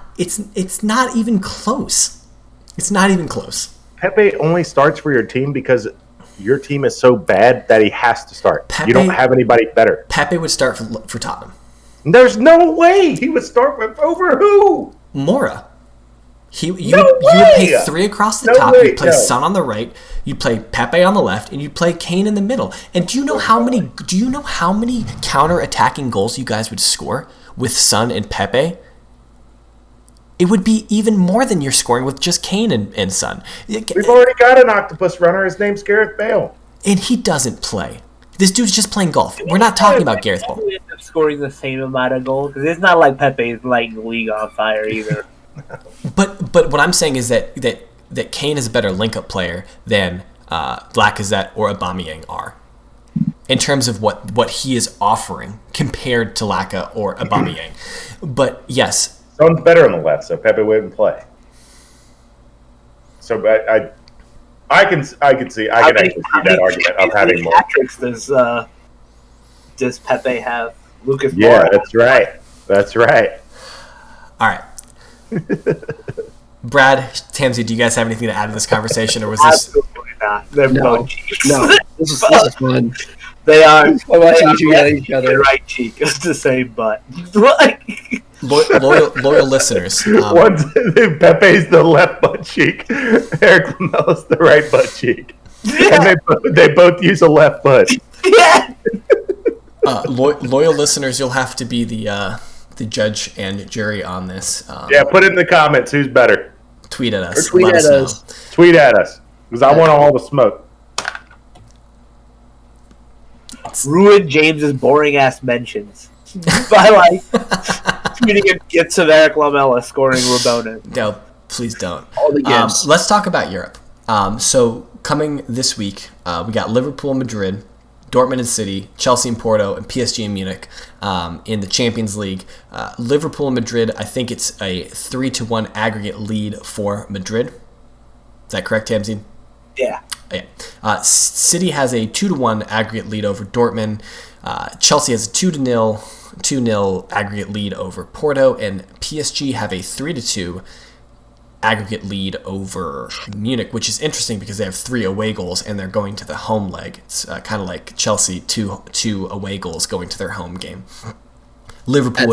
even close. It's not even close. Pepe only starts for your team because your team is so bad that he has to start. You don't have anybody better. Pepe would start for Tottenham. There's no way he would start with over who? Mora. You would play three across the top. You'd play Son on the right. You'd play Pepe on the left, and you'd play Kane in the middle. And do you know how many counter-attacking goals you guys would score with Son and Pepe? It would be even more than you're scoring with just Kane and Son. We've already got an octopus runner. His name's Gareth Bale, and he doesn't play. This dude's just playing golf. We're not talking about Gareth Bale. We end up scoring the same amount of goals because it's not like Pepe's lighting the league on fire either. But what I'm saying is that Kane is a better link-up player than Lacazette or Aubameyang are. in terms of what he is offering compared to Laka or Aubameyang. But yes, Son's better on the left, so Pepe wouldn't play. So I can actually see that argument of having more. Hat-tricks does Pepe have? Lucas Yeah, Moura. that's right. That's right. all right. Brad, Tamsi, do you guys have anything to add to this conversation, or was this? Absolutely not. They're both cheeks. No, this is fun. They are. I'm watching you at each The other. right cheek is the same butt. Like, Loyal listeners. Pepe's the left butt cheek. Erik Lamela's the right butt cheek. yeah. And they both use a left foot. Yeah. Loyal listeners, you'll have to be the judge and jury on this. Yeah, put it in the comments. Who's better? Tweet at us. Or tweet Let at us us. know. Tweet at us because I want all the smoke. Ruin James's boring ass mentions by like tweeting in gifts of Erik Lamela scoring Rabona. No, please don't. All the gifts. Let's talk about Europe. So coming this week, we got Liverpool and Madrid, Dortmund and City, Chelsea and Porto, and PSG and Munich in the Champions League. Liverpool and Madrid, I think it's a 3-1 aggregate lead for Madrid. Is that correct, Tamsin? Yeah. Yeah. City has a 2-1 aggregate lead over Dortmund. Chelsea has a 2-0 aggregate lead over Porto, and PSG have a 3-2 aggregate lead over Munich, which is interesting because they have 3 away goals and they're going to the home leg. It's kind of like Chelsea, two away goals going to their home game. Liverpool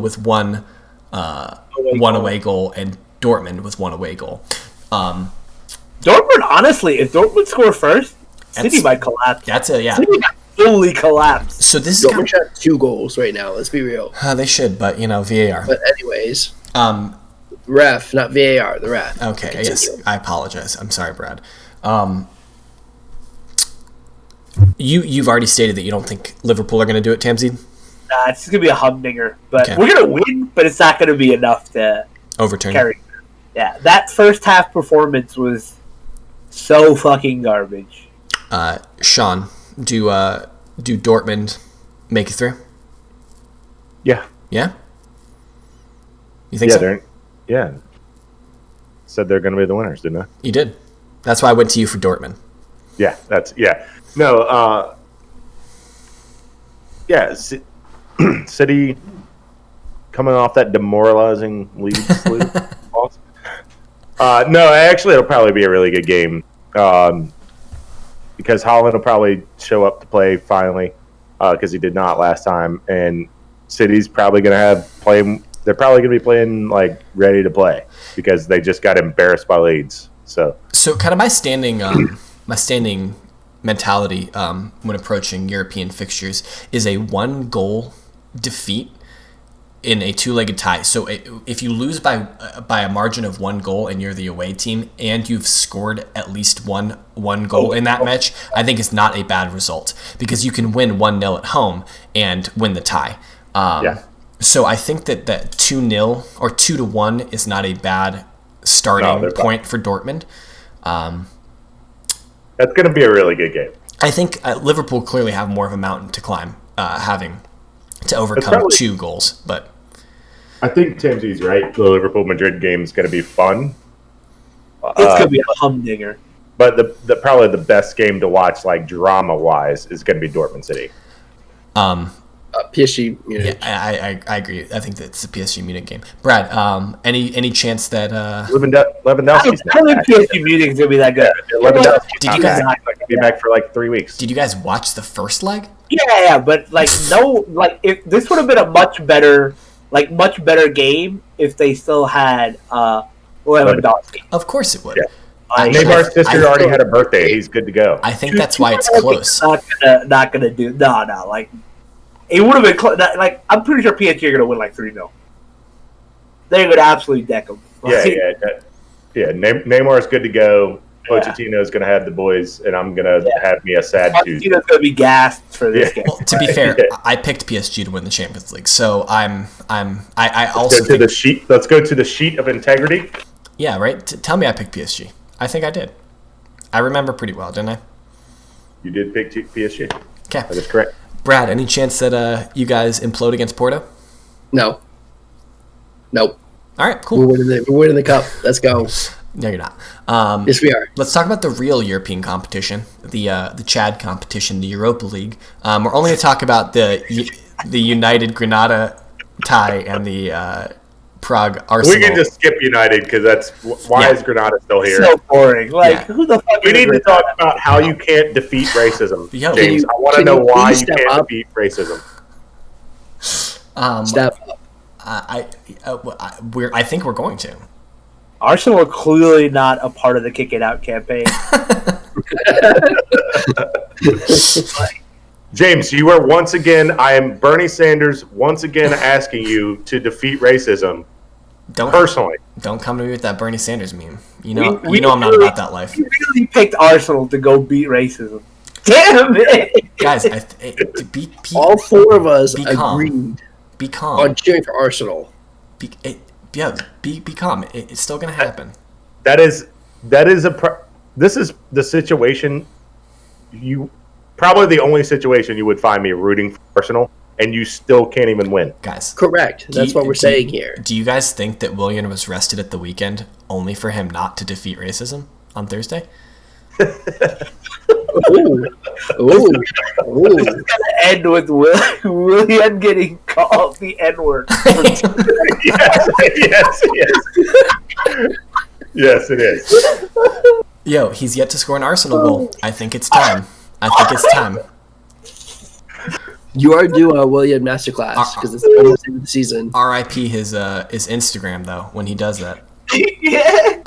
with one away goal, and Dortmund with 1 away goal. Dortmund, honestly, if Dortmund score first, City might collapse. City might fully collapse. So this is Dortmund should have 2 goals right now. Let's be real. they should, but VAR. But anyways, Um, ref, not VAR. The ref. Okay, Continue. yes, I apologize. I'm sorry, Brad. You've already stated that you don't think Liverpool are going to do it, Tamsin? Nah, it's just gonna be a humdinger. But Okay. we're gonna win, but it's not gonna be enough to Overturn. carry. Yeah, that first half performance was so fucking garbage. Sean, do Dortmund make it through? Yeah. Yeah? You think so? Yeah. Said they're going to be the winners, didn't I? You did. That's why I went to you for Dortmund. Yeah, No, City coming off that demoralizing Leeds loss. No, actually, it'll probably be a really good game because Haaland will probably show up to play finally because he did not last time, and City's probably going to they're probably going to be playing like ready to play because they just got embarrassed by Leeds. So kind of my standing mentality when approaching European fixtures is a 1-goal defeat in a 2-legged tie. So if you lose by a margin of 1 goal and you're the away team and you've scored at least one goal in that match, I think it's not a bad result because you can win 1-0 at home and win the tie. So I think that 2-0 or 2-1 is not a bad starting point for Dortmund. that's going to be a really good game. I think Liverpool clearly have more of a mountain to climb, having to overcome 2 goals. But I think Tamsy's right. The Liverpool-Madrid game is going to be fun. It's going to be a humdinger. But the probably the best game to watch, like drama-wise, is going to be Dortmund City. PSG Munich. Yeah, I agree. I think that's the PSG Munich game. Brad, any chance that Lewandowski's I don't think PSG Munich is going to be that good. Lewandowski's Did you guys be back for like 3 weeks? did you guys watch the first leg? Yeah, but if this would have been a much better game if they still had Lewandowski. Of course it would. Yeah. Like, Neymar's sister already had a birthday. He's good to go. I think that's why it's close. Not gonna do no. Like it would have been close. Like I'm pretty sure PSG are gonna win like 3-0. They would absolutely deck them. Yeah. Neymar's good to go. Pochettino's going to have the boys, and I'm going to have me a sad Tuesday. Pochettino's going to be gassed for this game. Well, to be fair, I picked PSG to win the Champions League, so I also Let's go to the sheet of integrity. Yeah, right. Tell me I picked PSG. I think I did. I remember pretty well, didn't I? You did pick PSG. Okay. That is correct. Brad, any chance that you guys implode against Porto? No. Nope. All right, cool. We're winning the cup. Let's go. No, you're not. Yes, we are. Let's talk about the real European competition, the Chad competition, the Europa League. We're only going to talk about the United Granada tie and the Prague Arsenal. We can just skip United because why is Granada still here? So boring. Who the fuck? We need to talk about how you can't defeat racism, James. I want to know why you can't defeat racism. Step up. I think we're going to. Arsenal are clearly not a part of the Kick It Out campaign. James, you are once again. I am Bernie Sanders once again asking you to defeat racism. Personally, don't come to me with that Bernie Sanders meme. You know I'm not about that life. You really picked Arsenal to go beat racism. Damn it, guys! All four of us agreed. Be calm. On cheering for Arsenal. Be calm. It's still going to happen. This is the situation. Probably the only situation you would find me rooting for Arsenal, and you still can't even win. Guys. Correct. That's what we're saying here. Do you guys think that Willian was rested at the weekend only for him not to defeat racism on Thursday? Ooh. This is gonna end with Willian getting called the N-word. Yes, it is. Yo, he's yet to score an Arsenal goal. I think it's time. You are due a William masterclass because it's almost the end of the season. R.I.P. his Instagram though when he does that. Yeah.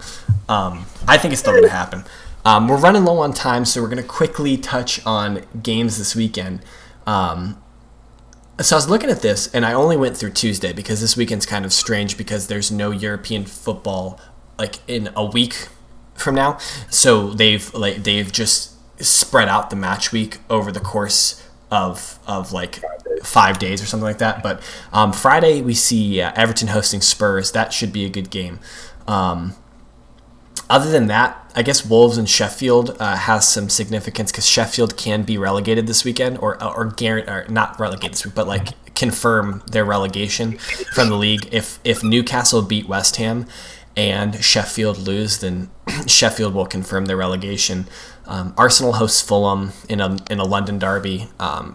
I think it's still going to happen. We're running low on time, so we're going to quickly touch on games this weekend. So I was looking at this, and I only went through Tuesday because this weekend's kind of strange because there's no European football like in a week from now. So they've just spread out the match week over the course of like 5 days or something like that. But Friday we see Everton hosting Spurs. That should be a good game. Other than that, I guess Wolves and Sheffield has some significance because Sheffield can be relegated this weekend or not relegated this week, but like confirm their relegation from the league. If Newcastle beat West Ham and Sheffield lose, then Sheffield will confirm their relegation. Arsenal hosts Fulham in a London derby.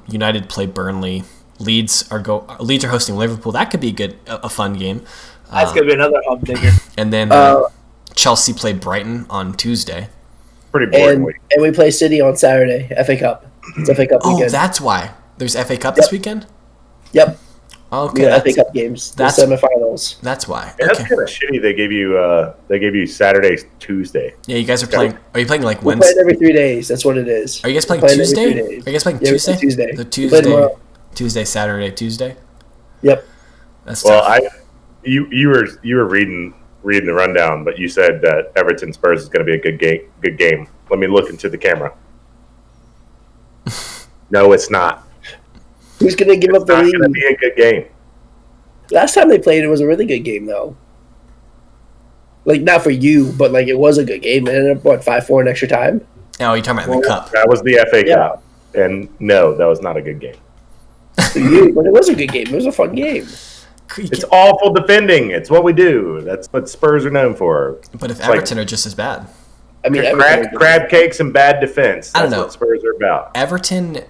United play Burnley. Leeds are hosting Liverpool. That could be a fun game. That's gonna be another humdinger. And then Chelsea play Brighton on Tuesday. Pretty boring week. And we play City on Saturday. FA Cup. It's FA Cup weekend. Oh, that's why. There's FA Cup this weekend? Yep. Okay. We got FA Cup games. That's semifinals. That's why. Yeah, that's kind of shitty. They gave you Saturday, Tuesday. Yeah, you guys are playing. Are you playing like We're Wednesday? playing every 3 days. That's what it is. Are you guys playing We're Tuesday? every 3 days. Are you guys playing Yeah, Tuesday? Tuesday. The Tuesday, Saturday, Tuesday. Yep. That's tough. You were reading the rundown, but you said that Everton Spurs is going to be a good game. Let me look into the camera. No, it's not. Who's going to give up the lead? It's not going to be a good game. Last time they played, it was a really good game, though. Like, not for you, but, like, it was a good game. It ended up, 5-4 in extra time? Oh, you're talking about in the Cup. That was the FA Cup. And no, that was not a good game. For you, but it was a good game. It was a fun game. It's awful defending. It's what we do. That's what Spurs are known for. But if Everton are just as bad. I mean, crab cakes and bad defense. That's I don't know. What Spurs are about. Everton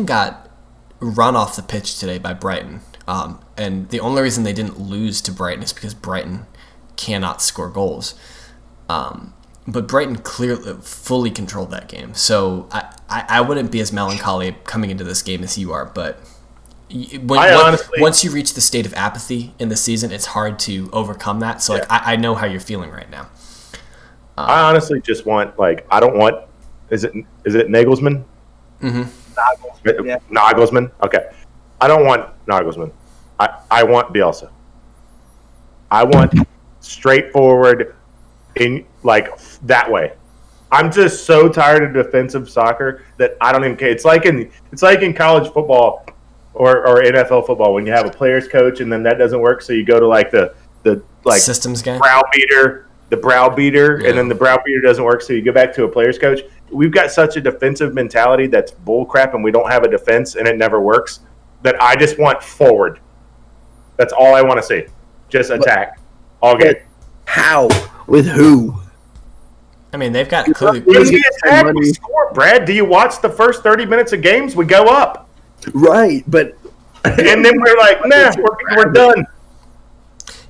got run off the pitch today by Brighton. And the only reason they didn't lose to Brighton is because Brighton cannot score goals. But Brighton clearly fully controlled that game. So I wouldn't be as melancholy coming into this game as you are. But once you reach the state of apathy in the season, it's hard to overcome that. So I know how you're feeling right now. I honestly just want I don't want. Is it Nagelsmann? Nagelsmann. Yeah. Nagelsmann. Okay. I don't want Nagelsmann. I want Bielsa. I want straightforward in that way. I'm just so tired of defensive soccer that I don't even care. It's like in college football or NFL football when you have a player's coach and then that doesn't work, so you go to the systems guy, browbeater, and then the browbeater doesn't work, so you go back to a player's coach. we've got such a defensive mentality that's bullcrap, and we don't have a defense, and it never works. That I just want forward. That's all I want to see. Just attack all game. How? With who? I mean, they've got clearly. When we attack, we score. Brad, do you watch the first 30 minutes of games? We go up, Right, but and then we're like, nah, we're done.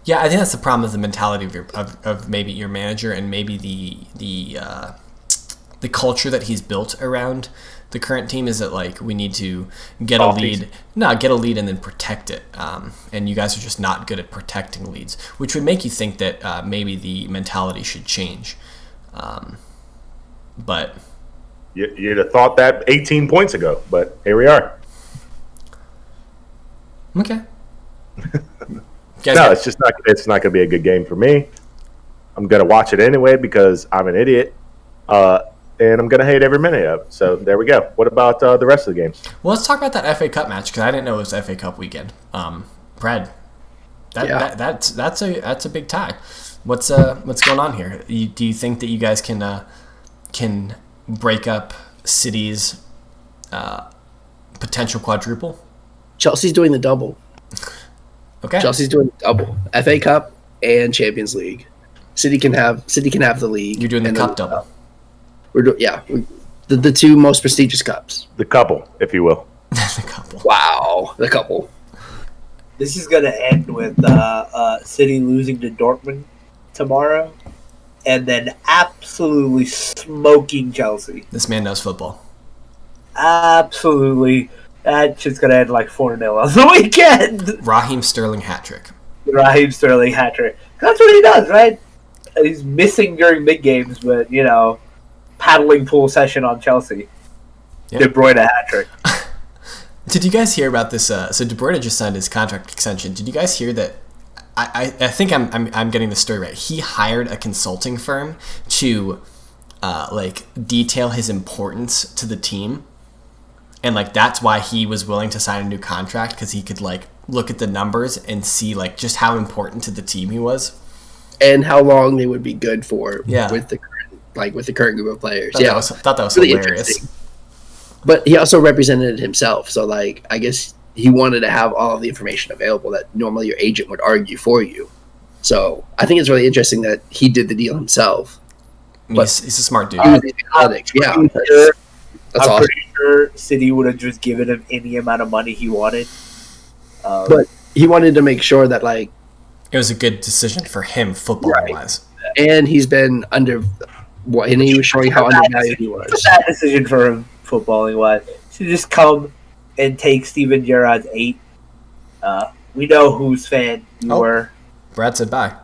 Yeah, I think that's the problem with the mentality of maybe your manager and maybe the culture that he's built around the current team is that like we need to get a lead, and then protect it. And you guys are just not good at protecting leads, which would make you think that maybe the mentality should change. But You'd have thought that 18 points ago, but here we are. Okay. No, it's just not. It's not going to be a good game for me. I'm going to watch it anyway because I'm an idiot, and I'm going to hate every minute of it. So there we go. What about the rest of the games? Well, let's talk about that FA Cup match because I didn't know it was FA Cup weekend. Brad, that's a big tie. What's going on here? Do you think that you guys can break up City's potential quadruple? Chelsea's doing the double. Okay. Chelsea's doing the double. FA Cup and Champions League. City can have the league. You're doing the cup double. The two most prestigious cups. The couple, if you will. The couple. Wow, the couple. This is going to end with City losing to Dortmund tomorrow, and then absolutely smoking Chelsea. This man knows football. Absolutely. That shit's going to end like 4-0 on the weekend. Raheem Sterling hat trick. Raheem Sterling hat trick. That's what he does, right? He's missing during big games, but, paddling pool session on Chelsea. Yep. De Bruyne hat trick. Did you guys hear about this? So De Bruyne just signed his contract extension. Did you guys hear that? I think I'm getting the story right. He hired a consulting firm to detail his importance to the team, and that's why he was willing to sign a new contract because he could look at the numbers and see just how important to the team he was, and how long they would be good for. Yeah. with the current group of players. Thought that was really hilarious. But he also represented himself, so I guess he wanted to have all of the information available that normally your agent would argue for you. So I think it's really interesting that he did the deal himself. He's a smart dude. I'm That's pretty sure City would have just given him any amount of money he wanted. But he wanted to make sure that it was a good decision for him, football wise. And he's been and he was showing how undervalued he was. It's a bad decision for him, footballing wise. To just come and take Steven Gerrard's 8. We know whose fan you were. Brad said bye.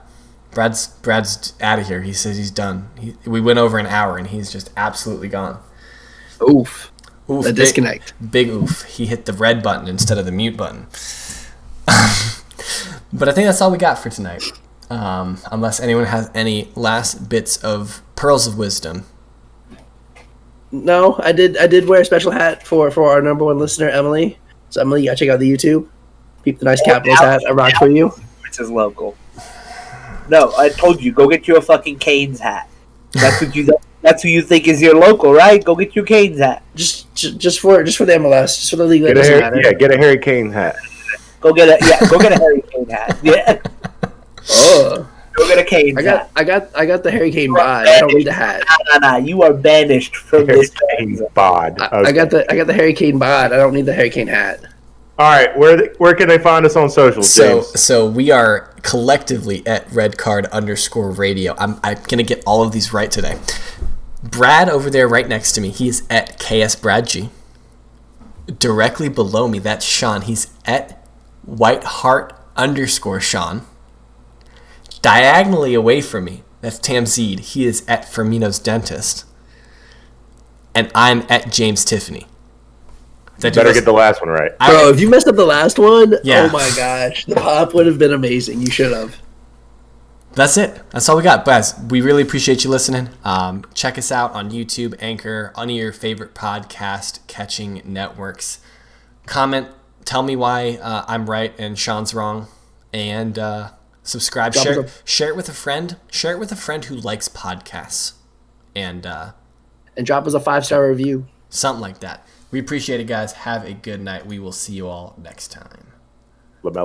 Brad's out of here. He says he's done. We went over an hour and he's just absolutely gone. Oof. A disconnect. Big oof. He hit the red button instead of the mute button. But I think that's all we got for tonight. Unless anyone has any last bits of pearls of wisdom. No, I did wear a special hat for our number one listener, Emily. So Emily, you gotta check out the YouTube. Peep the nice Capitals hat I rock for you. Which is local. No, I told you, go get you a fucking Canes hat. That's who you think is your local, right? Go get your Canes hat. Just for the MLS, just for the league that doesn't matter. Yeah, get a Harry Kane hat. Go get a Harry Kane hat. Yeah. Oh. Go get a Kane hat. I got the Harry Kane bod. I don't need the hat. Nah. You are banished from Harry this Kane bod. Okay. I got the Harry Kane bod. I don't need the Harry Kane hat. All right, where can they find us on social, James? So we are collectively at redcard_radio. I'm gonna get all of these right today. Brad over there right next to me, he is at KSBradG. Directly below me, that's Sean. He's at whiteheart_Sean. Diagonally away from me, that's Tamzid. He is at Firmino's Dentist. And I'm at James Tiffany. Better get the last one right. Bro, if you messed up the last one, yeah. Oh my gosh. The pop would have been amazing. You should have. That's it. That's all we got. Guys, we really appreciate you listening. Check us out on YouTube, Anchor, any of your favorite podcast catching networks. Comment, tell me why I'm right and Sean's wrong. And subscribe, share it with a friend. Share it with a friend who likes podcasts. And and drop us a 5-star review. Something like that. We appreciate it, guys. Have a good night. We will see you all next time. Lamela.